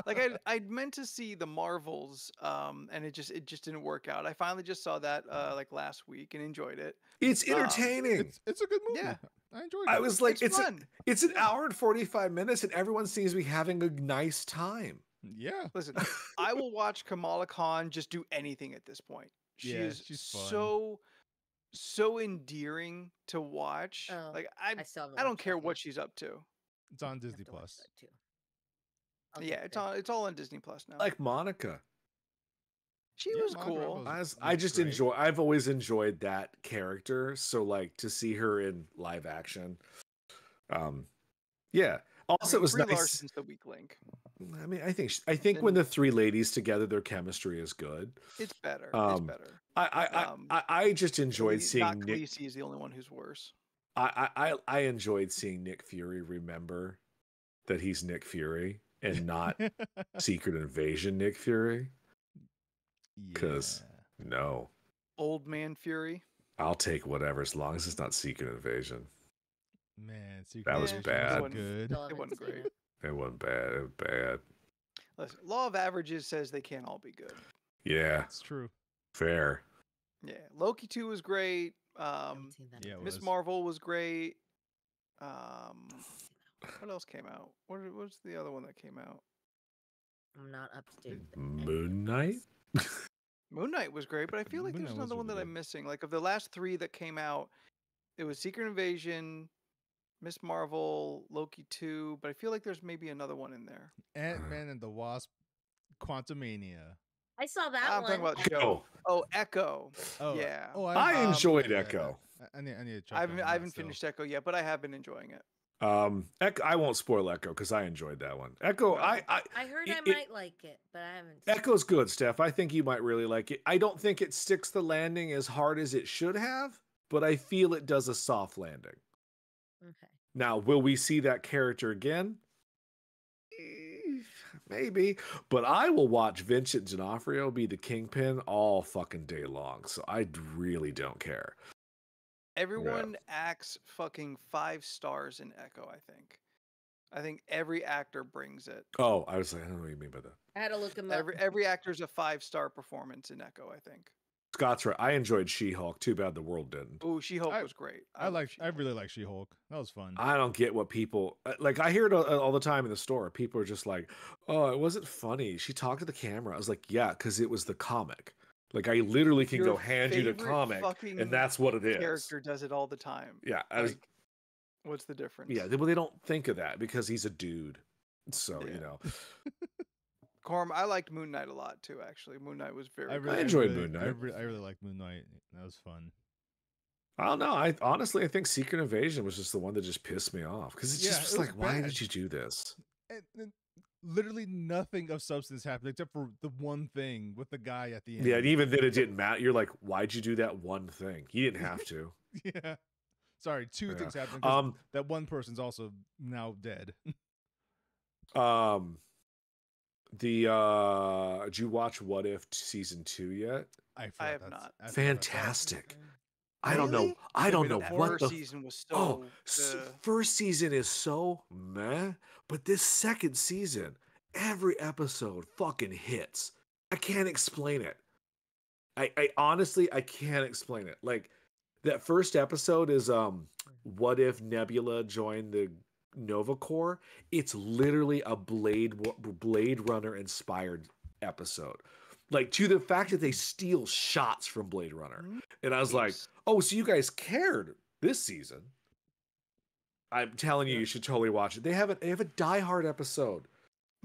Like I meant to see the Marvels, and it just didn't work out. I finally just saw that like last week and enjoyed it. It's entertaining. It's a good movie. Yeah. I enjoyed it. I was like, It's fun. it's an hour and 45 minutes, and everyone seems to be having a nice time. Yeah. Listen, I will watch Kamala Khan just do anything at this point. She Yeah, is she's fun. so endearing to watch. Oh, Like I still haven't I don't watched care that what yet. she's up to. It's on I have Disney to watch Plus. that too. I'll Yeah, get it's there. on. It's all on Disney Plus now. Like Monica. She Yeah, was Monica cool. Rambeau's I just great. I've always enjoyed that character. So like to see her in live action. Yeah. Also, it was Brie nice. Larson's the weak link. I mean, I think when the three ladies together, their chemistry is good. It's better. It's Um, better. I just enjoyed Not seeing Nick. Khaleesi is the only one who's worse. I enjoyed seeing Nick Fury remember that he's Nick Fury and not Secret Invasion Nick Fury. 'Cause- No, Old Man Fury. I'll take whatever as long as it's not Secret Invasion. Man, Secret That was Invasion bad. was good. Still It haven't wasn't seen great. it. It wasn't bad. It was bad. Listen, Law of Averages says they can't all be good. Yeah, It's true. fair. Yeah, Loki 2 was great. Haven't seen that. Yeah, it Miss was. Marvel was great. What else came out? What's the other one that came out? I'm not up to date. with it. Moon Knight. Moon Knight was great, but I feel like Moon there's Knight was another one really that I'm good. missing. Like of the last 3 that came out, it was Secret Invasion, Miss Marvel, Loki 2, but I feel like there's maybe another one in there. Ant-Man and the Wasp, Quantumania. I saw that I'm one. talking about Echo. show. Oh, Echo. Oh, Yeah. Oh, I enjoyed yeah, Echo. I need to check. I haven't on I haven't that still. finished Echo yet, but I have been enjoying it. Echo, I won't spoil Echo because I enjoyed that one. Echo, Right. I heard It- I might like it, but I haven't. seen it. Echo's good, Steph. I think you might really like it. I don't think it sticks the landing as hard as it should have, but I feel it does a soft landing. Okay. Now, will we see that character again? Maybe, but I will watch Vincent D'Onofrio be the Kingpin all fucking day long, so I really don't care. Everyone acts fucking 5 stars in Echo, I think. I think every actor brings it. Oh, I was like, I don't know what you mean by that. I had to look him up. Every actor's a 5-star performance in Echo, I think. Scott's right. I enjoyed She-Hulk. Too bad the world didn't. Oh, She-Hulk I- was great. I love really She-Hulk. like She-Hulk. That was fun. I don't get what people like. I hear it all the time in the store. People are just like, "Oh, it wasn't funny. She talked to the camera." I was like, "Yeah, because it was the comic. Like, I literally can Your go hand you the favorite comic, fucking and that's what it is." Character does it all the time. Yeah, I was. Like, what's the difference? Yeah, well, they don't think of that because he's a dude. So Yeah. you know, Corm, I liked Moon Knight a lot too. Actually, Moon Knight was very. I good. enjoyed really, Moon Knight. I really liked Moon Knight. That was fun. I don't know. I honestly, I think Secret Invasion was just the one that just pissed me off because it's Yeah, just it was was like, why bad. did you do this? And literally nothing of substance happened except for the one thing with the guy at the end. Yeah, and even then, it didn't matter. You're like, why'd you do that one thing? You didn't have to. Yeah. Sorry, two Yeah. things happened. 'cause that one person's also now dead. Did you watch What If season 2 yet? I have forgot not. I forgot Fantastic. Mm-mm. I don't know. Really? I don't know That what first the season was so. oh uh, first season is so meh, but this second season, every episode fucking hits. I can't explain it. I honestly I can't explain it. Like that first episode is what if Nebula joined the Nova Corps? It's literally a Blade Runner inspired episode. Like to the fact that they steal shots from Blade Runner. And I was like, Heaps. oh, so you guys cared this season. I'm telling you, Yeah. you should totally watch it. They have a Die Hard episode.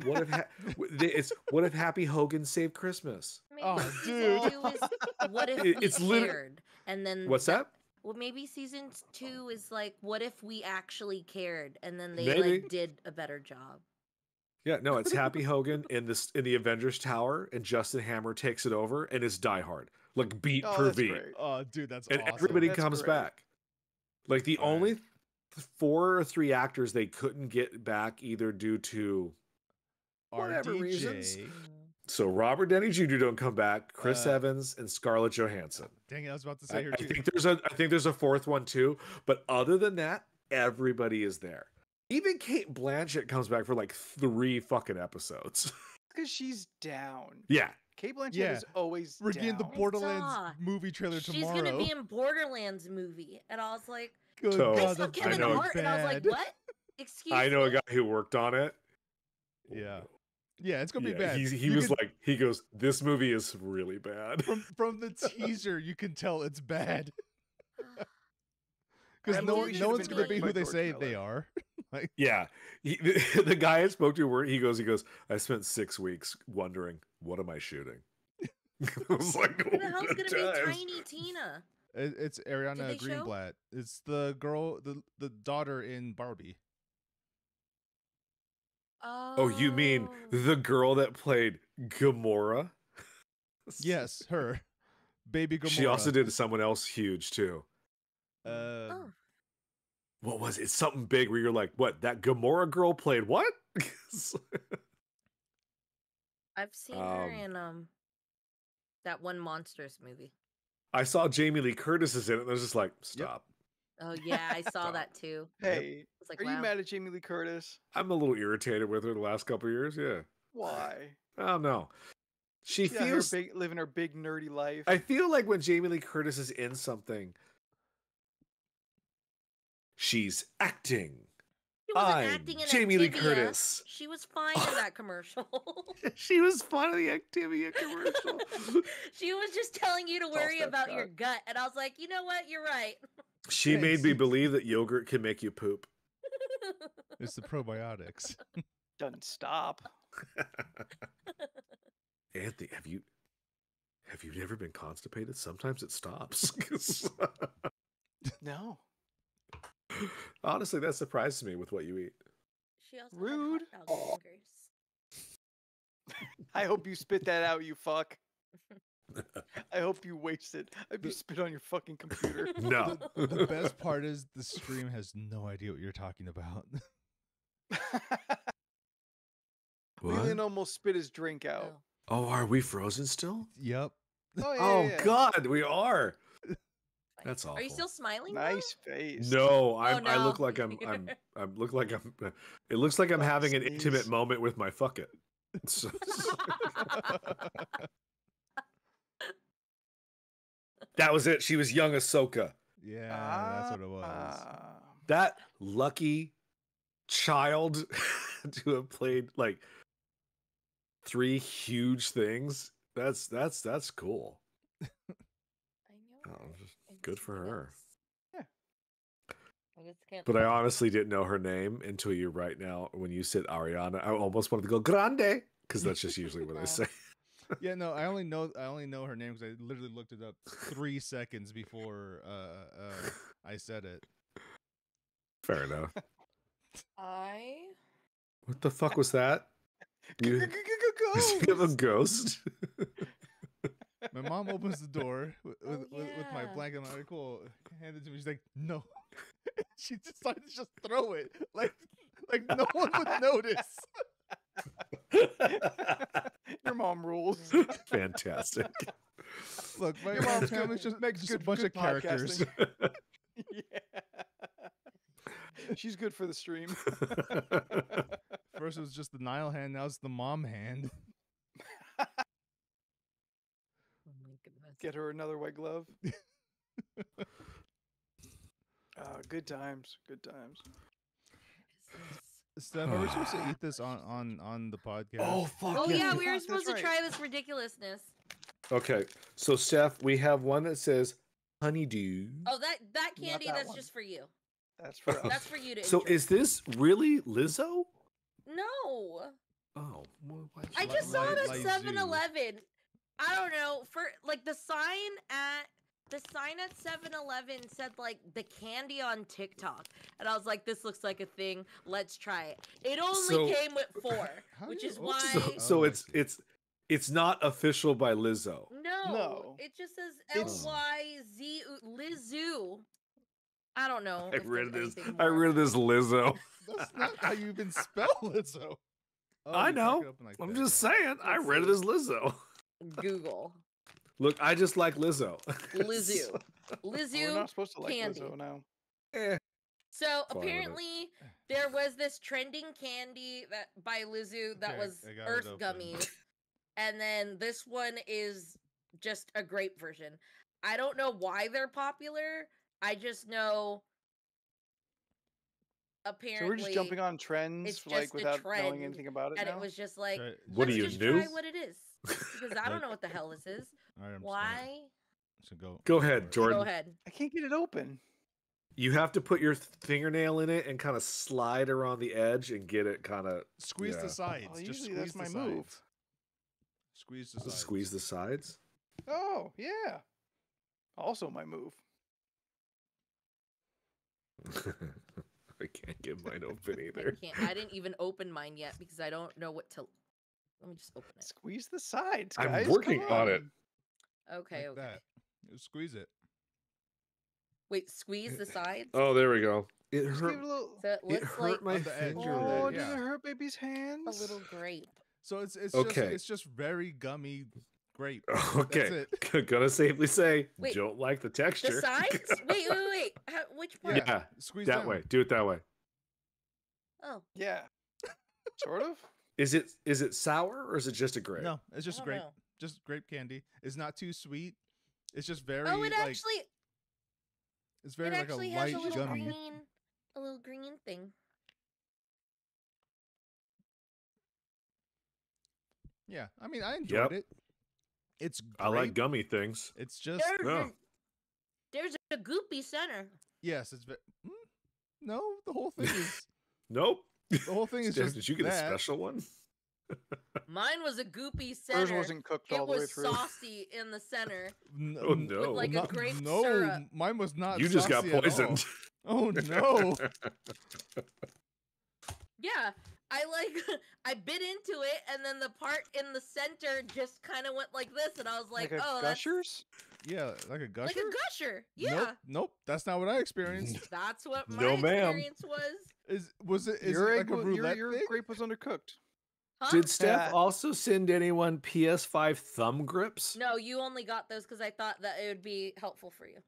What if what if Happy Hogan saved Christmas? Maybe Oh, season dude. 2 is what if It's we literally- cared, and then What's that? Well, maybe season 2 is like, what if we actually cared, and then they Maybe. like did a better job. Yeah, no, it's Happy Hogan in the Avengers Tower, and Justin Hammer takes it over, and it's Die Hard, like beat Oh, per that's beat, great. Oh, dude, that's and awesome. everybody That's comes great. back. Like the Right. only 4 or 3 actors they couldn't get back either due to whatever RDJ. reasons. So Robert Downey Jr. don't come back, Chris Evans and Scarlett Johansson. Dang it, I was about to say her I too. think there's a 4th one too, but other than that, everybody is there. Even Kate Blanchett comes back for like 3 fucking episodes. Because she's down. Yeah. Kate Blanchett Yeah. is always We're getting the down. Borderlands saw. movie trailer She's tomorrow. gonna be in Borderlands movie, and I was like, Good So- I God, saw that's Kevin know Hart, and I was like, bad. what? Excuse I know a me? guy who worked on it. Yeah, yeah, it's gonna be Yeah, bad. He You was can- like, he goes, this movie is really bad. from the teaser, you can tell it's bad I because no, believe one- it no should've one's been gonna be directed who by they George say they Miller. are. Like, Yeah. The guy I spoke to, where he goes, I spent 6 weeks wondering, what am I shooting? I was like, Who the hell's good gonna be times. Tiny Tina? it's Ariana they show? Greenblatt. It's the girl, the daughter in Barbie. Oh, you mean the girl that played Gamora? Yes, her, baby Gamora. She also did someone else huge too. Oh. What was it? It's something big where you're like, what? That Gamora girl played what? I've seen her Um, in that one Monsters movie. I saw Jamie Lee Curtis is in it, and I was just like, stop. Oh yeah, I saw Stop. that too. Hey, I was like, are wow. you mad at Jamie Lee Curtis? I'm a little irritated with her the last couple of years. Yeah. Why? I don't know. She She's out here feels. living her big nerdy life. I feel like when Jamie Lee Curtis is in something, she's acting. She wasn't I'm acting in Jamie Lee Activia. Curtis. She was fine in that commercial. She was fun in the Activia commercial. She was just telling you to all worry about your Snapchat. gut, and I was like, you know what? You're right. She made Thanks. me believe that yogurt can make you poop. It's the probiotics. Doesn't stop. Anthony, have you never been constipated? Sometimes it stops. No. Honestly, that surprises me with what you eat. She also Rude. had hot dog fingers. I hope you spit that out, you fuck. I hope you waste it. I hope you spit on your fucking computer. No. The best part is the stream has no idea what you're talking about. What? Leland almost spit his drink out. Oh, Oh, are we frozen still? Yep. Oh, yeah, Oh yeah, yeah. God, we are. fine. That's awful. Are you still smiling? though? Nice face. No, I no. look like I'm look like I'm. It looks like I'm Fuck, having an sneeze. intimate moment with my fuck it. So- that was it. She was young Ahsoka. Yeah, that's what it was. Ah. That lucky child to have played like 3 huge things. That's cool. I know. Oh, her. just I good just for can't her. guess. I just can't. But I honestly didn't know her name until you right now when you said Ariana. I almost wanted to go grande because that's just usually what I Oh. say. Yeah, no, I only know her name because I literally looked it up 3 seconds before I said it. Fair enough. I What the fuck was that? You have a ghost? My mom opens the door with my yeah. blanket. I'm like, cool. Hand it to me. She's like, no. She decided to just throw it. Like no one would notice. Your mom rules. Fantastic. Look, my Your mom's family's good. just, Makes just good, a bunch good of characters. podcasting. Yeah. She's good for the stream. First it was just the Nile hand, now it's the mom hand. Oh my goodness. Get her another white glove. Good times. Good times. Steph, are we supposed to eat this on the podcast? Oh fuck Oh yeah, we were That's supposed to right. try this ridiculousness. Okay, so Steph, we have one that says honeydew. Oh, that candy, that that's one. just for you. That's for us. That's for you to So enjoy. is this really Lizzo? No. Oh, well, why I Li- just saw it like at zoo. 7-Eleven. I don't know. For like the sign at 7-Eleven said like the candy on TikTok. And I was like, this looks like a thing. Let's try it. It only So- came with 4, How do which you is open why it? So Oh, I it's not official by Lizzo. No. It just says It's- LYZ Lizoo. I don't know. I if read there's this. anything I more. read this Lizzo. That's not how you even spell Lizzo. Oh, I you crack know. it open like I'm that, just yeah. saying. I Let's read it see. as Lizzo. Google. Look, I just like Lizzo. Lizoo. We're Lizoo. not supposed to like candy. Lizzo now. Eh, So Fine with it. apparently there was this trending candy that by Lizoo that Okay, was I got it Earth open. gummies, and then this one is just a grape version. I don't know why they're popular. I just know apparently So we're just jumping on trends it's like just a without knowing trend, anything about it and now. it was just like, Try- What let's are you, just new? try what it is because I don't Like- know what the hell this is. All right, I'm just gonna- Why? So go. Go ahead, for it. Jordan. Go ahead. I can't get it open. You have to put your fingernail in it and kind of slide around the edge and get it kind of Squeeze Yeah. the sides. Oh, Just usually squeeze that's the my move. sides. Squeeze the sides. squeeze the sides. Oh yeah. Also my move. I can't get mine open I either. can't. I didn't even open mine yet because I don't know what to. Let me just open it. Squeeze the sides, I'm guys. working come on it. Okay. Like Okay. that. You squeeze it. Wait, squeeze the sides. Oh, there we go. It Just hurt. give it a little. So it It looks hurt like my On the edge finger. of Oh, it, does yeah. it hurt baby's hands? a little grape. So it's Okay. just very gummy grape. Okay, it. gonna safely say, Wait, don't like the texture. The sides? Wait. Which part? Yeah, Squeeze that down. way. Do it that way. Oh, Yeah. sort of. Is it sour or is it just a grape? No, it's I just don't grape. know. Just grape candy. It's not too sweet. It's just very Oh, it like actually, it's very it like actually a has light a little gummy. green thing. Yeah, I mean I enjoyed it. It's I like grape. gummy things. It's just There's a goopy center. yes. It's no. The whole thing is Nope. the whole thing is Steph, just did you get that. a special one? Mine was a goopy Hers center. wasn't cooked It all the way was through. saucy in the center. Oh no. like a not- grape no, syrup. mine was not. You just got saucy at all. poisoned. Oh no! Yeah, I bit into it, and then the part in the center just kind of went like this, and I was like, a oh, gushers? Yeah, like a gusher. like a gusher. Yeah, Nope, nope. That's not what I experienced. that's what my No, ma'am. experience was. Was it Your it egg, like a roulette your thing? grape was undercooked. Huh? Did Steph Yeah. also send anyone PS5 thumb grips? No, you only got those because I thought that it would be helpful for you.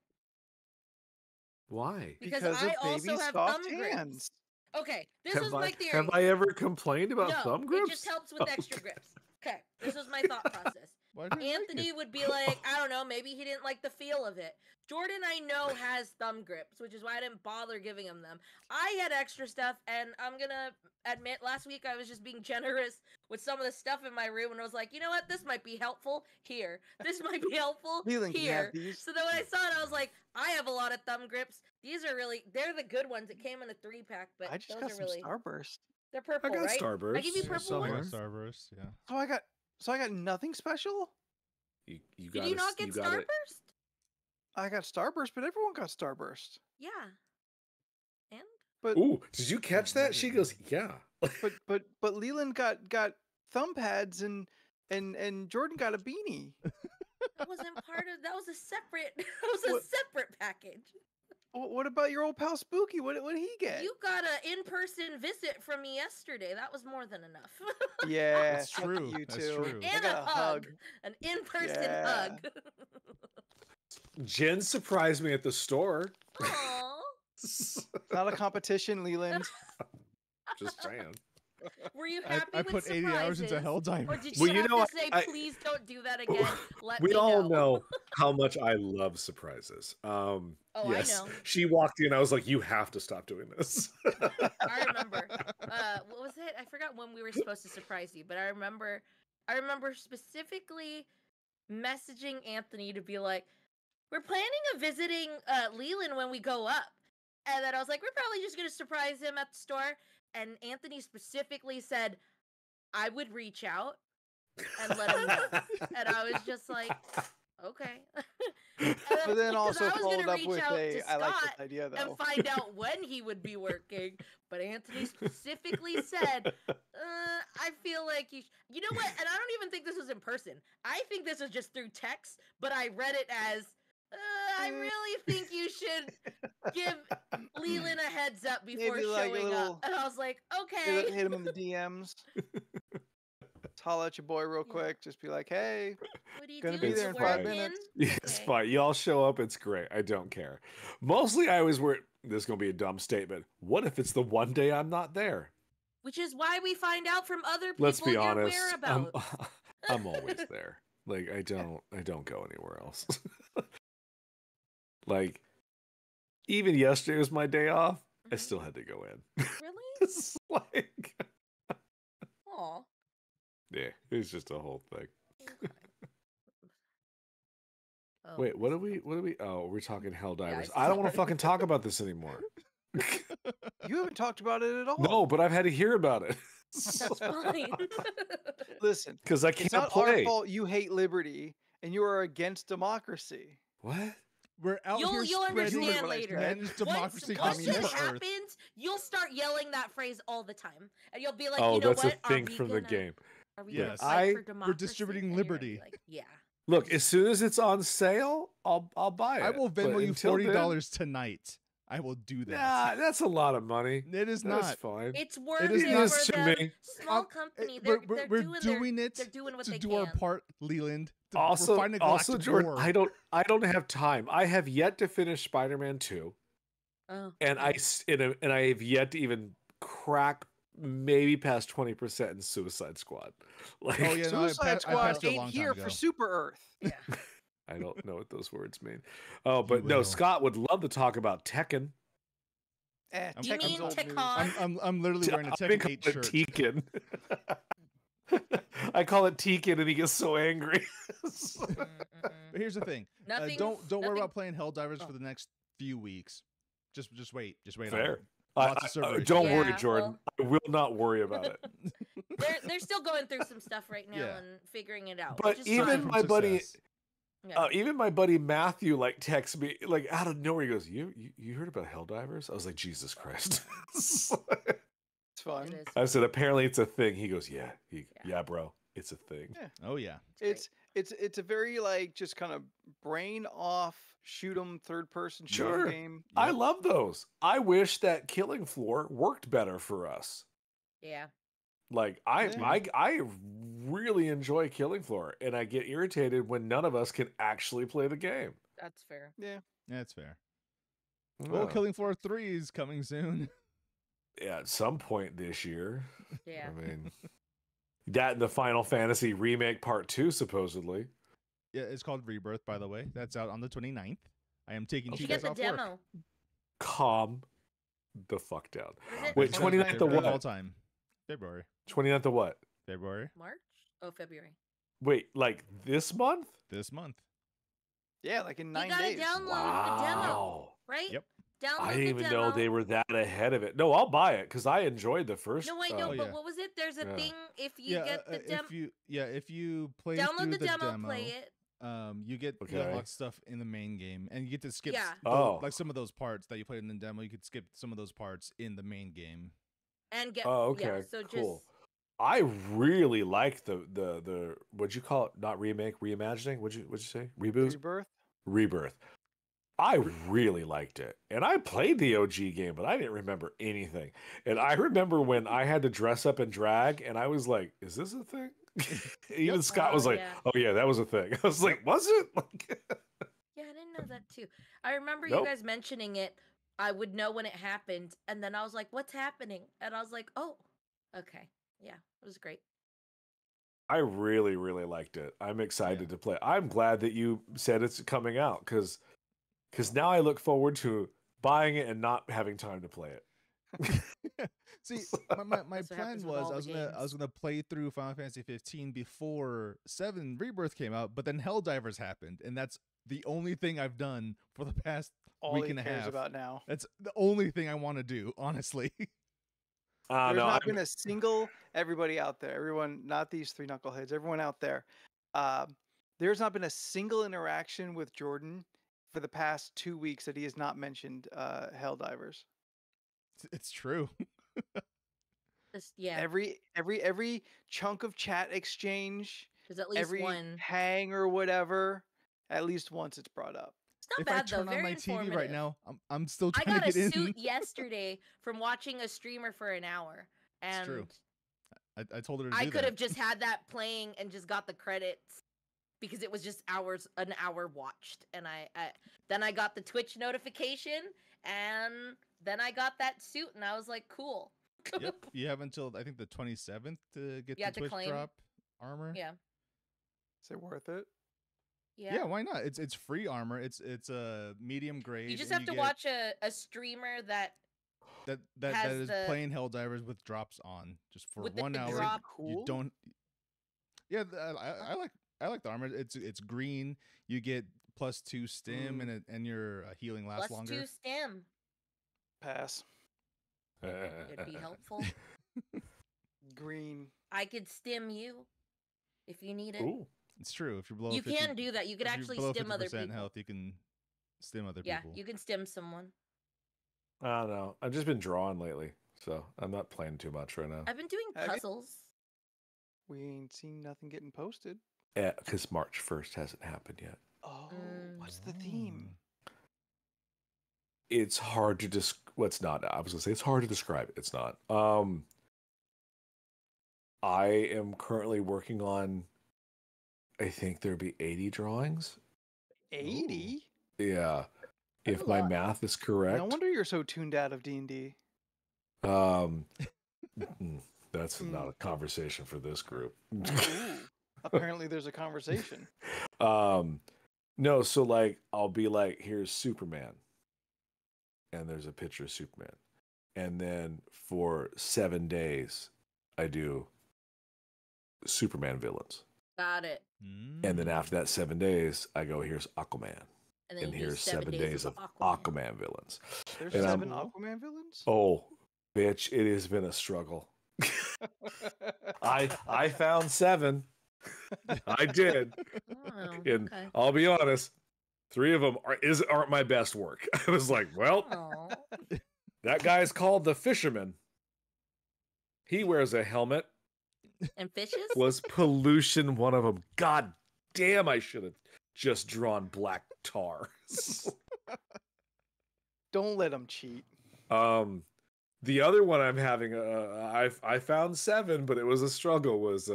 Why? Because of I also baby's have soft thumb grips. hands. Okay, this was my theory. have I ever complained about no, thumb grips? it just helps with extra grips. Okay, this was my thought process. Why did you like Anthony it? would be like, I don't know, maybe he didn't like the feel of it. Jordan, I know, has thumb grips, which is why I didn't bother giving him them. I had extra stuff, and I'm gonna admit, last week I was just being generous with some of the stuff in my room, and I was like, you know what, this might be helpful here. This might be helpful Leland can have here. these. So then when I saw it, I was like, I have a lot of thumb grips. They're the good ones. It came in a 3-pack, but I just those got are some really, Starburst. they're I purple, got right? Starburst. I give you Yeah, purple somewhere. ones? Starburst, yeah. So I got nothing special. You Did got you not get Starburst? I got Starburst, but everyone got Starburst. Yeah. And? But Ooh, did you catch that? She goes, yeah. but Leland got thumb pads and Jordan got a beanie. That wasn't part of. That was a separate. That was a What- separate package. What about your old pal Spooky? What did he get? You got an in-person visit from me yesterday. That was more than enough. Yeah, That's look at true, You that's two. true. I And got a hug. An in-person Yeah. hug. Jen surprised me at the store. Aww. It's not a competition, Leland. Just saying. Were you happy I with put 80 hours into surprises? Helldiver. Or did Well, you you have know, to say, I- please don't do that again? Let We me all know. know how much I love surprises. Oh, yes, I know. she walked in. I was like, "You have to stop doing this." I remember. What was it? I forgot when we were supposed to surprise you, but I remember specifically messaging Anthony to be like, "We're planning on visiting Leland when we go up," and then I was like, "We're probably just gonna surprise him at the store." And Anthony specifically said, "I would reach out and let him know," and I was just like, "Okay." But then Because also I was followed gonna up reach with out a, to I like Scott this idea and though. find out when he would be working, but Anthony specifically said, "I feel like you know what?" And I don't even think this was in person. I think this was just through text, but I read it as, "I really think you should give Leland a heads up before Maybe like a showing little, up." And I was like, "Okay." hit him in the DMs. Just holla at your boy real Yeah. quick. Just be like, hey, What are you gonna doing? be there You in 5 working? minutes. Yeah, it's Okay. fine. Y'all show up. It's great. I don't care. Mostly, I always worry. This is gonna be a dumb statement. What if it's the one day I'm not there? Which is why we find out from other people Let's be your honest. whereabouts. I'm always there. Like I don't go anywhere else. Like even yesterday was my day off. I Mhm. still had to go in. Really? It's like Aw. yeah, it's just a whole thing. Okay. Oh, Wait, what are we? Oh, we're talking Helldivers. I I don't want see. to fucking talk about this anymore. You haven't talked about it at all. No, but I've had to hear about it. That's fine. Listen, Because I it's can't not play. our fault you hate liberty and you are against democracy. What? We're out You'll here spreading understand what I later. said. managed democracy Once it communist Earth. happens, you'll start yelling that phrase all the time, and you'll be like, Oh, "You know that's what? a thing from the game. Are we Yes. gonna fight for We're democracy?" distributing And you're gonna be liberty. like, yeah. Look, as soon as it's on sale, I'll buy it. I will But Venmo you until then, $40 tonight. I will do that. Nah, that's a lot of money. It is That's not. fine. It's worth is it not for to them. me. Small company. We're They're doing it They're doing what to they do can. our part, Leland. Also, we're fighting a galactic Jordan, war. I don't have time. I have yet to finish Spider-Man 2, Oh, and I have yet to even crack maybe past 20% in Suicide Squad. Like, Oh, yeah, no, I Suicide I Squad passed it a ain't long time here ago. for Super Earth. yeah. I don't know what those words mean. Oh, but no, will. Scott would love to talk about Tekken. I'm- You Tekken's mean old news. Tekken? I'm literally wearing a I've been Tekken 8 calling it shirt. Tekken. I call it Tekken, and he gets so angry. But here's the thing. Nothing. Don't worry nothing- about playing Helldivers Oh. for the next few weeks. Just wait. Just wait. Fair. On it. Lots of server issues. Don't worry, Yeah, Jordan. I will not worry about it. They're still going through some stuff right now Yeah. and figuring it out. But which is even fine. From my buddy, success. Yeah. even my buddy Matthew, like texts me like out of nowhere. He goes, "You heard about Helldivers?" I was like, "Jesus Christ!" It's fun. It is. I said, "Apparently it's a thing." He goes, "Yeah, Yeah. yeah, bro, it's a thing." Yeah. Oh yeah. It's It's a very like just kind of brain off shoot 'em third person shoot 'em Sure. game. I Yep. love those. I wish that Killing Floor worked better for us. yeah. Like I really enjoy Killing Floor, and I get irritated when none of us can actually play the game. That's fair. Yeah. That's fair. Well, Oh, Killing Floor 3 is coming soon. yeah, at some point this year. Yeah. I mean, that and the Final Fantasy Remake Part 2, supposedly. Yeah, it's called Rebirth, by the way. That's out on the 29th. I am taking You two should get days the off work. demo. Calm the fuck down. Is it Wait, It's 29th my of favorite what? all time. February. 29th of what? February. March? Oh, February. Wait, like this month? This month. Yeah, like in You 9 gotta days. download the demo, Wow. right? Yep. Download I the didn't even demo. know they were that ahead of it. No, I'll buy it because I enjoyed the first. No, I know, Oh, but yeah. what was it? There's a Yeah. thing if you yeah, get the demo. if you play Download through the demo, play it. you get Okay. lots of stuff in the main game, and you get to skip Yeah. like some of those parts that you played in the demo. You could skip some of those parts in the main game. And get Oh, okay, yeah, so cool. just I really like the what'd you call it? Not remake, reimagining. What'd you say? Reboot, Rebirth. rebirth. I really liked it, and I played the OG game, but I didn't remember anything. And I remember when I had to dress up and drag, and I was like, "Is this a thing?" Even Scott was like, yeah. "Oh yeah, that was a thing." I was like, "Was it?" Like, yeah, I didn't know that too. I remember Nope. you guys mentioning it. I would know when it happened, and then I was like, "What's happening?" And I was like, "Oh, okay, yeah, it was great." I really, really liked it. I'm excited to play. I'm glad that you said it's coming out because now I look forward to buying it and not having time to play it. See, my That's what plan happens with was all I the was games. gonna play through Final Fantasy 15 before 7 Rebirth came out, but then Helldivers happened, and that's the only thing I've done for the past All week he and a cares half. about now. That's the only thing I want to do, honestly. There's No, not been a single everybody out there, everyone, not these three knuckleheads, everyone out there. There's not been a single interaction with Jordan for the past 2 weeks that he has not mentioned Helldivers. It's true. Yeah, Every chunk of chat exchange, there's at least every one. hang or whatever, at least once it's brought up. It's not If I bad though. turn on Very my TV informative. right now, I'm still I trying got to a get in. suit yesterday from watching a streamer for an hour, It's true. and I told her to I do could that. have just had that playing and just got the credits because it was just an hour watched, and then I got the Twitch notification, and then I got that suit, and I was like, cool. Yep. You have until I think the 27th to get Yeah, the to Twitch claim. drop armor. Yeah. Is it worth it? Yeah, why not? It's free armor. It's a medium grade. You just and have to get watch a streamer that that has is the- playing Helldivers with drops on just for With the 1 hour. drop- You Cool. don't. Yeah, I like the armor. It's green. You get +2 stim and your healing lasts longer. +2 stim. Pass. It'd be helpful. Green. I could stim you if you need it. Ooh. It's true. If you're below, You 50, can do that. You could if you're actually below stim other 50% people. health, you can stim other Yeah, people. you can stim someone. I don't know. I've just been drawing lately, so I'm not playing too much right now. I've been doing Have you? puzzles. We ain't seen nothing getting posted. Yeah, because March 1st hasn't happened yet. Oh, Mm. what's the theme? It's hard to well, it's not. I was gonna say it's hard to describe. It's not. I am currently working on. I think there'll be 80 drawings. 80? Yeah, That's if a my lot. math is correct. No wonder you're so tuned out of D&D. That's not a conversation for this group. Ooh. Apparently there's a conversation. No, so like I'll be like, here's Superman, and there's a picture of Superman, and then for 7 days, I do Superman villains, Got it. and then after that 7 days, I go, here's Aquaman, And then and you do here's 7 days of Aquaman. Aquaman villains. There's And 7 Aquaman villains? Oh, bitch, it has been a struggle. I found 7. I did. Oh, And okay. I'll be honest, 3 of them aren't my best work. I was like, well, Aw. that guy's called the Fisherman. He wears a helmet. And fishes? Was pollution one of them? God damn, I should have just drawn black tar. Don't let him cheat. The other one I'm having, I found 7, but it was a struggle. Was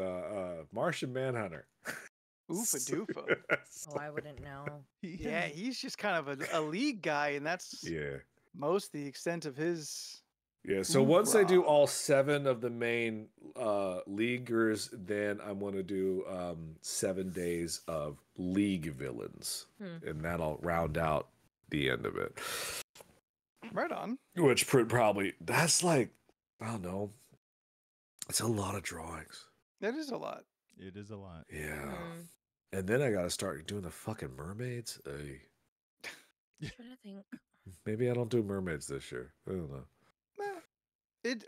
Martian Manhunter. Oofa doofa. Oh, I wouldn't know. Yeah, he's just kind of a league guy, and that's Yeah. most the extent of his. Yeah. So once I do Hoorah. all 7 of the main leaguers, then I'm going to do 7 days of league villains, and that'll round out the end of it. Right on. Which probably that's like, I don't know. It's a lot of drawings. That is a lot. It is a lot. Yeah. Hmm. And then I got to start doing the fucking mermaids. I'm trying to think. Maybe I don't do mermaids this year. I don't know.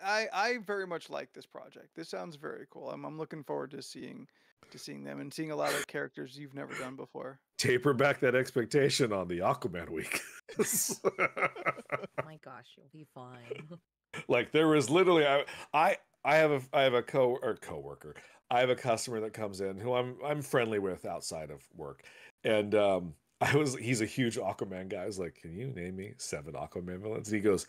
I very much like this project. This sounds very cool. I'm looking forward to seeing them and seeing a lot of characters you've never done before. Taper back that expectation on the Aquaman week. Oh my gosh, you'll be fine. Like there was literally I have a coworker. I have a customer that comes in who I'm friendly with outside of work, and he's a huge Aquaman guy. I was like, can you name me 7 Aquaman villains? And he goes,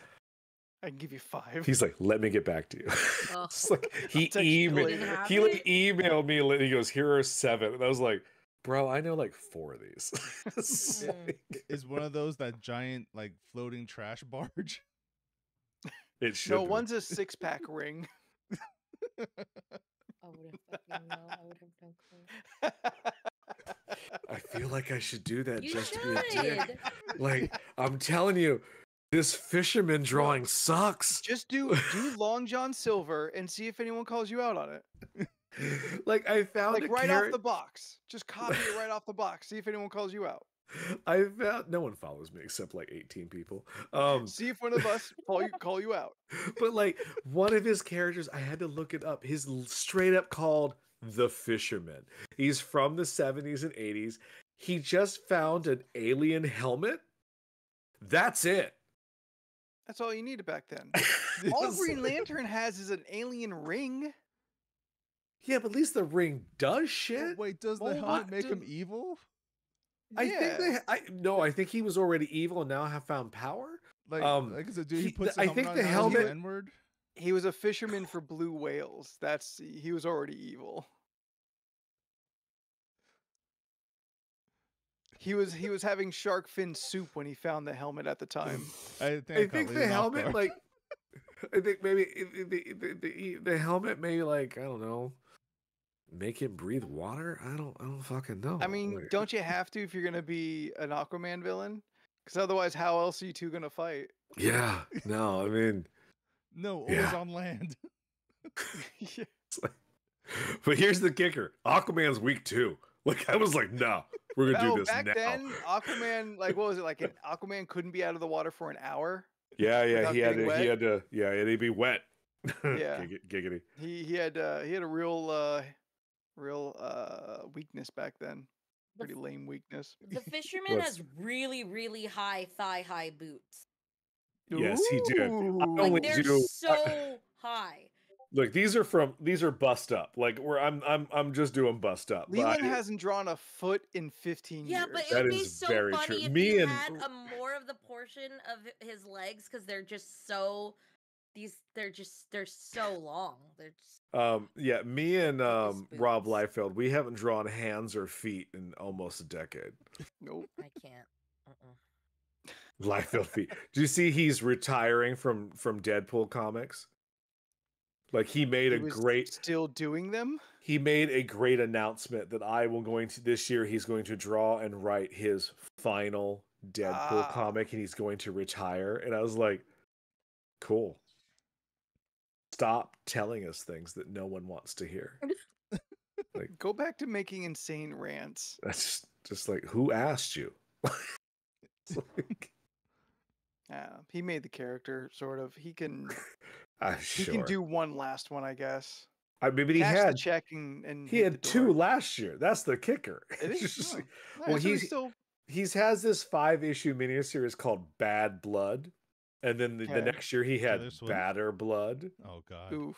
I can give you 5. he's like, let me get back to you. Oh. It's like he Text you emailed later. Have he it? like emailed me and he goes, here are 7, and I was like, bro, I know like 4 of these. It's Mm. like- Is one of those that giant like floating trash barge? it should No, be. one's a 6-pack ring. Oh would have fucking know. I would have no clue. I feel like I should do that You just to be a dick. should. Like, I'm telling you, this fisherman drawing sucks. Just do Long John Silver and see if anyone calls you out on it. Like, I found Like a right off the box. Just copy it right off the box. See if anyone calls you out. I found no one follows me except like 18 people. See if one of us call you out. But like one of his characters, I had to look it up. His straight up called the Fisherman. He's from the 70s and 80s. He just found an alien helmet. That's it. That's all you needed back then. All Green Lantern has is an alien ring. Yeah, but at least the ring does Oh, shit. wait, does the Well, helmet what make him did- evil? I think I think he was already evil and now have found power. Like, is it dude he he- puts I the think helmet the on, now he's helmet- N-word? He was a fisherman for blue whales. He was already evil. He was having shark fin soup when he found the helmet at the time. I I caught think the Leland off helmet guard. like I think maybe the helmet may like I don't know make him breathe water. I don't fucking know. I mean, Like, don't you have to if you're gonna be an Aquaman villain? Because otherwise, how else are you two gonna fight? yeah, no, I mean, No, always Yeah. on land. Yeah. but here's the kicker: Aquaman's weak too. Like I was like, no, we're gonna No, do this back now. then, Aquaman, like, what was it? Like, an Aquaman couldn't be out of the water for an hour. Yeah, without he had getting to, he wet? had to, yeah, and he'd be wet. Yeah. Giggity. He had a real weakness back then. The, Pretty lame weakness. the fisherman What's- has really, really high thigh-high boots. Yes, he did. I Ooh. only Like they're do- so high. Look, these are bust up. Like where I'm just doing bust up. but Leland I- hasn't drawn a foot in 15 Yeah, years. but it That would be is so very funny true. if Me he and- had a more of the portion of his legs because they're just so they're so long. They're just, yeah, me and His Rob boots. Liefeld, we haven't drawn hands or feet in almost a decade. Nope. I can't. Liefeld feet. Do you see he's retiring from Deadpool comics? Like he made He a was great still doing them. he made a great announcement that this year he's going to draw and write his final Deadpool Ah. comic and he's going to retire. And I was like, cool. Stop telling us things that no one wants to hear. Go back to making insane rants. That's just like, who asked you? It's like, He made the character sort of. He can sure. he can do one last one, I guess. I mean, but he Cash the had check and he hit had the two door. last year. That's the kicker. It It's is. just Oh. like- Alright, well, so he's still has this 5-issue miniseries called Bad Blood, and then the Okay. next year he had Taylor Swift? Badder Blood. Oh god. oof.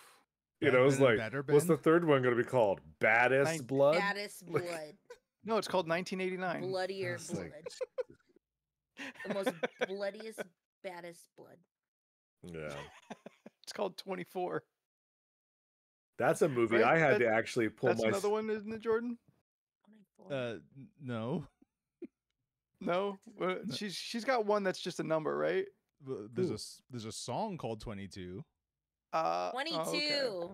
You know, it's Ben and like, Better what's Ben? the third one going to be called? Baddest Nine- Blood. Baddest Like- blood, No, it's called 1989. bloodier It's blood, like- the most bloodiest, baddest blood. Yeah, It's called 24. that's a movie Right? I had That- to actually pull That's my. another one, isn't it, Jordan? 24. No. No, That No. she's got one that's just a number, right? Ooh. There's a song called 22. 22. okay.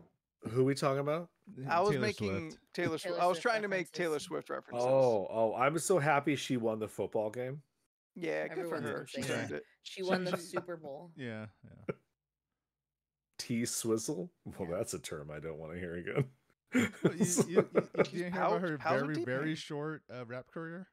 Who we talking about? I was Taylor making Swift. Taylor Swift. Taylor I was Swift trying to make references. Taylor Swift references. Oh, I'm so happy she won the football game. yeah, good for Everyone's her. been She saying earned that. it. She won the Super Bowl. Yeah. T swizzle. Well, Yeah. that's a term I don't want to hear again. Well, you didn't hear Pow- about her pals with very T-Pain. short rap career?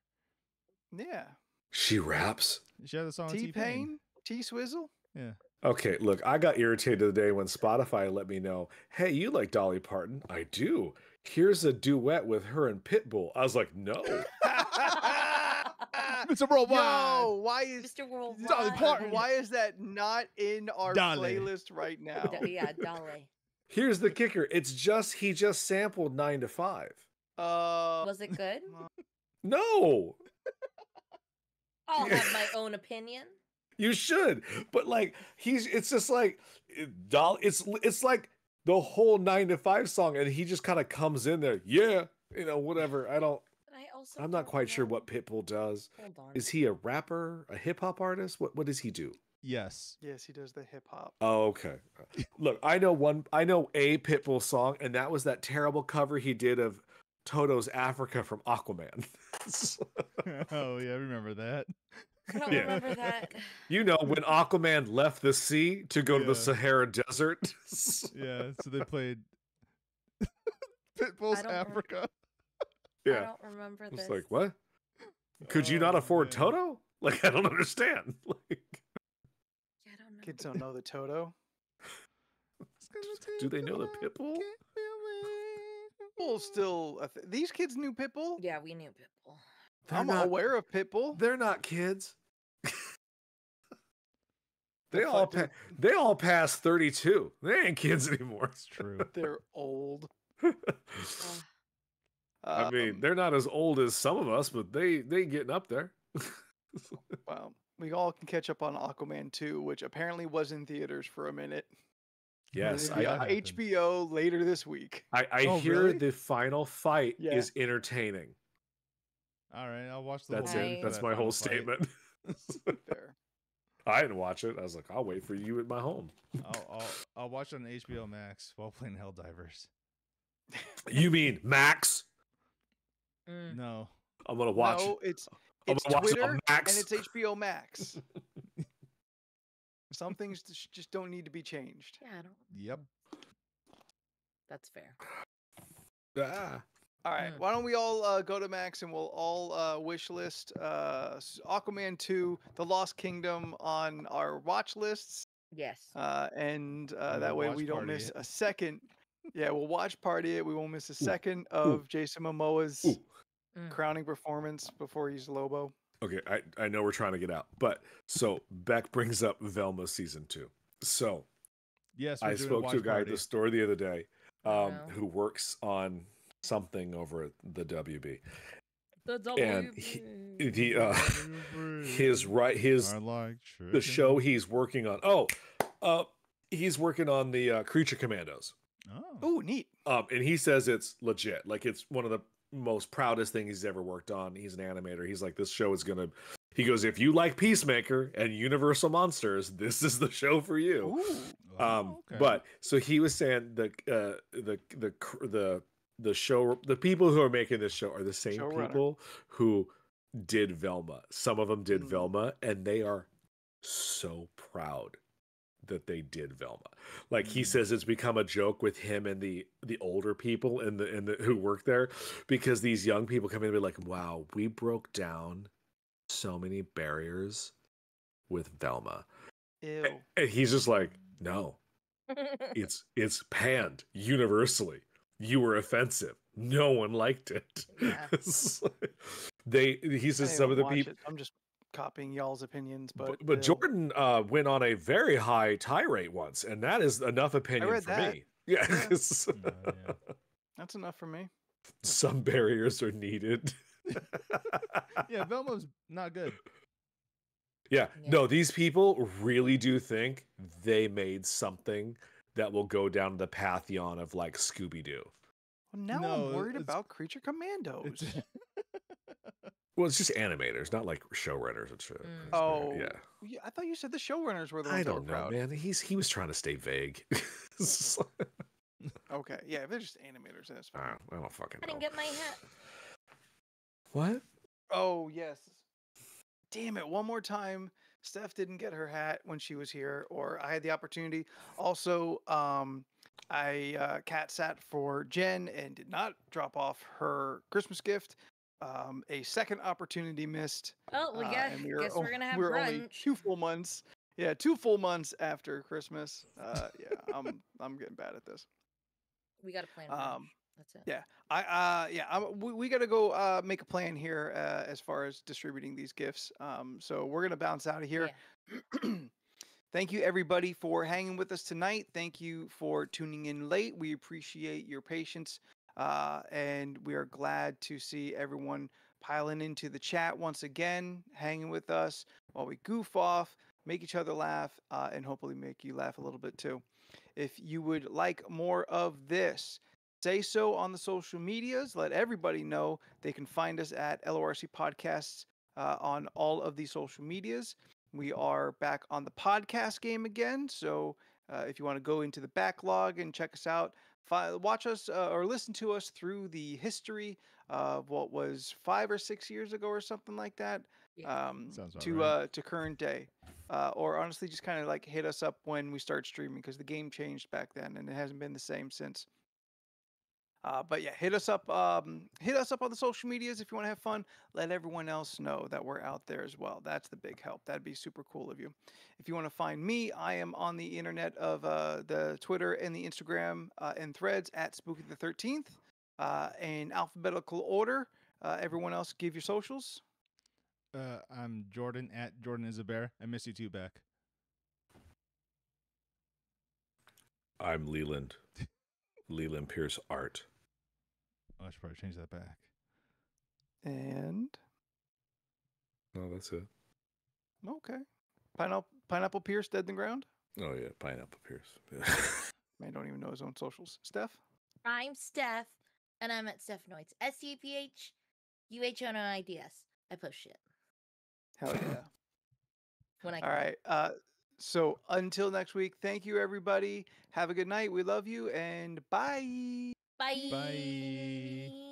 Yeah. She raps. She had a song with T T-Pain. Pain, T Swizzle. Yeah. Okay, look, I got irritated today when Spotify let me know, hey, you like Dolly Parton? I do. Here's a duet with her and Pitbull. I was like, no. Mr. Worldwide. Yo, why is Mr. Worldwide. Dolly Parton. why is that not in our Dolly. playlist right now? Yeah, Dolly. Here's the kicker. It's just he just sampled 9 to 5. Was it good? No, I'll have my own opinion. you should. But like it's just like it's like the whole 9 to 5 song and he just kind of comes in there. Yeah, whatever. But I also I'm not don't quite sure know- what Pitbull does. Hold on. Is he a rapper, a hip hop artist? What does he do? Yes. Yes, he does the hip hop. Oh, okay. Look, I know a Pitbull song, and that was that terrible cover he did of Toto's Africa from Aquaman. Oh yeah, I remember that. I don't Yeah. remember that. You know, when Aquaman left the sea to go to the Yeah. Sahara Desert. Yeah, so they played Pitbull's don't rem- Africa. I Yeah. don't remember I this. was like, what? Could you not Oh, afford man. Toto? Like, I don't understand. Like, Yeah, I don't know. Kids don't know the Toto. do they know the Pitbull? Pitbull's still these kids knew Pitbull. Yeah, we knew Pitbull. They're I'm not- aware of Pitbull. They're not kids. They The all fuck, they all passed 32. They ain't kids anymore. It's true. They're old. I mean, Um, they're not as old as some of us, but they getting up there. well, we all can catch up on Aquaman 2, which apparently was in theaters for a minute. Yes, It'll be I- on that happened. HBO later this week. I Oh, hear really? the final fight Yeah. is entertaining. All right, I'll watch the That's whole it. movie it. for That's that my final whole fight. statement. There. I didn't watch it. I was like, I'll wait for you at my home. I'll watch it on HBO Max while playing Helldivers. You mean Max? Mm. No. I'm gonna watch. No, it's I'm gonna watch it on Twitter Max. and it's HBO Max. Some things just don't need to be changed. Yeah, I don't. Yep. That's fair. Ah. All right, Mm. why don't we all go to Max and we'll all wish list Aquaman 2, The Lost Kingdom on our watch lists, Yes. and we'll that way watch we don't party miss it. a second. Yeah, we'll watch party it. We won't miss a second ooh, of Jason Momoa's ooh. Mm. crowning performance before he's Lobo. Okay, I know we're trying to get out, but so Beck brings up Velma season 2. So Yes, we're I doing spoke to a watch guy at party. the store the other day, Oh, no. who works on something over at the WB. The And WB. his I like the show he's working on. He's working on the Creature Commandos. Oh. Oh, neat. And he says it's legit. Like, it's one of the most proudest things he's ever worked on. He's an animator. He's like, this show is gonna. He goes, if you like Peacemaker and Universal Monsters, this is the show for you. Ooh. Oh, okay. But so he was saying the show, the people who are making this show are the same Showrunner. people who did Velma. Some of them did Mm. Velma, and they are so proud that they did Velma. Like, he Mm. says it's become a joke with him and the older people in the who work there, because these young people come in and be like, wow, we broke down so many barriers with Velma. Ew. And he's just like, no, it's panned universally. You were offensive. No one liked it. Yeah. It's like- he I says didn't some of the watch people. it. I'm just copying y'all's opinions, but But Jordan went on a very high tirade once, and that is enough opinion read for that. me. Yeah, Yeah. 'cause Yeah. that's enough for me. some barriers are needed. Yeah, Velma's not good. Yeah, Yeah. no, these people really do think they made something that will go down the pantheon of like Scooby Doo. Well, now No, I'm worried it's- about Creature Commandos. It's Well, it's just animators, not like showrunners and shit. Mm. Oh, yeah. yeah, I thought you said the showrunners were the ones I that were don't know, proud. man. He was trying to stay vague. Okay, yeah, if they're just animators, that's fine. I don't fucking I know. didn't get my hat. What? Oh, yes. Damn it, one more time. Steph didn't get her hat when she was here, or I had the opportunity. Also, I cat sat for Jen and did not drop off her Christmas gift. A second opportunity missed. Oh, we got. and Guess we're gonna have we're only brunch. 2 full months. Yeah, 2 full months after Christmas. Yeah, I'm getting bad at this. We got to plan brunch. Um, That's it. yeah, we got to go make a plan here as far as distributing these gifts. So we're gonna bounce out of here. Yeah. Thank you everybody for hanging with us tonight. Thank you for tuning in late. We appreciate your patience, and we are glad to see everyone piling into the chat once again, hanging with us while we goof off, make each other laugh, and hopefully make you laugh a little bit too. If you would like more of this, say so on the social medias. Let everybody know. They can find us at LORC Podcasts on all of the social medias. we are back on the podcast game again. So if you want to go into the backlog and check us out, watch us or listen to us through the history of what was 5 or 6 years ago or something like that, Yeah. Sounds about to right. to current day. Or honestly, just kind of like hit us up when we start streaming because the game changed back then and it hasn't been the same since. But yeah, hit us up. Hit us up on the social medias if you want to have fun. Let everyone else know that we're out there as well. That's the big help. That'd be super cool of you. If you want to find me, I am on the internet of the Twitter and the Instagram and Threads at Spooky the 13th in alphabetical order. Everyone else, give your socials. I'm Jordan at Jordan is a bear. I miss you too, Beck. I'm Leland. Leland Pierce Art. Oh, I should probably change that back. And No, that's it. okay, Pineapple Pierce, Dead in the Ground. Oh yeah, Pineapple Pierce. Man, don't even know his own socials. Steph. I'm Steph, and I'm at Stephanoids. STEPHUHONOIDS. I post shit Hell yeah. when I All can. right. So until next week, thank you, everybody. Have a good night. We love you, and bye. Bye. Bye.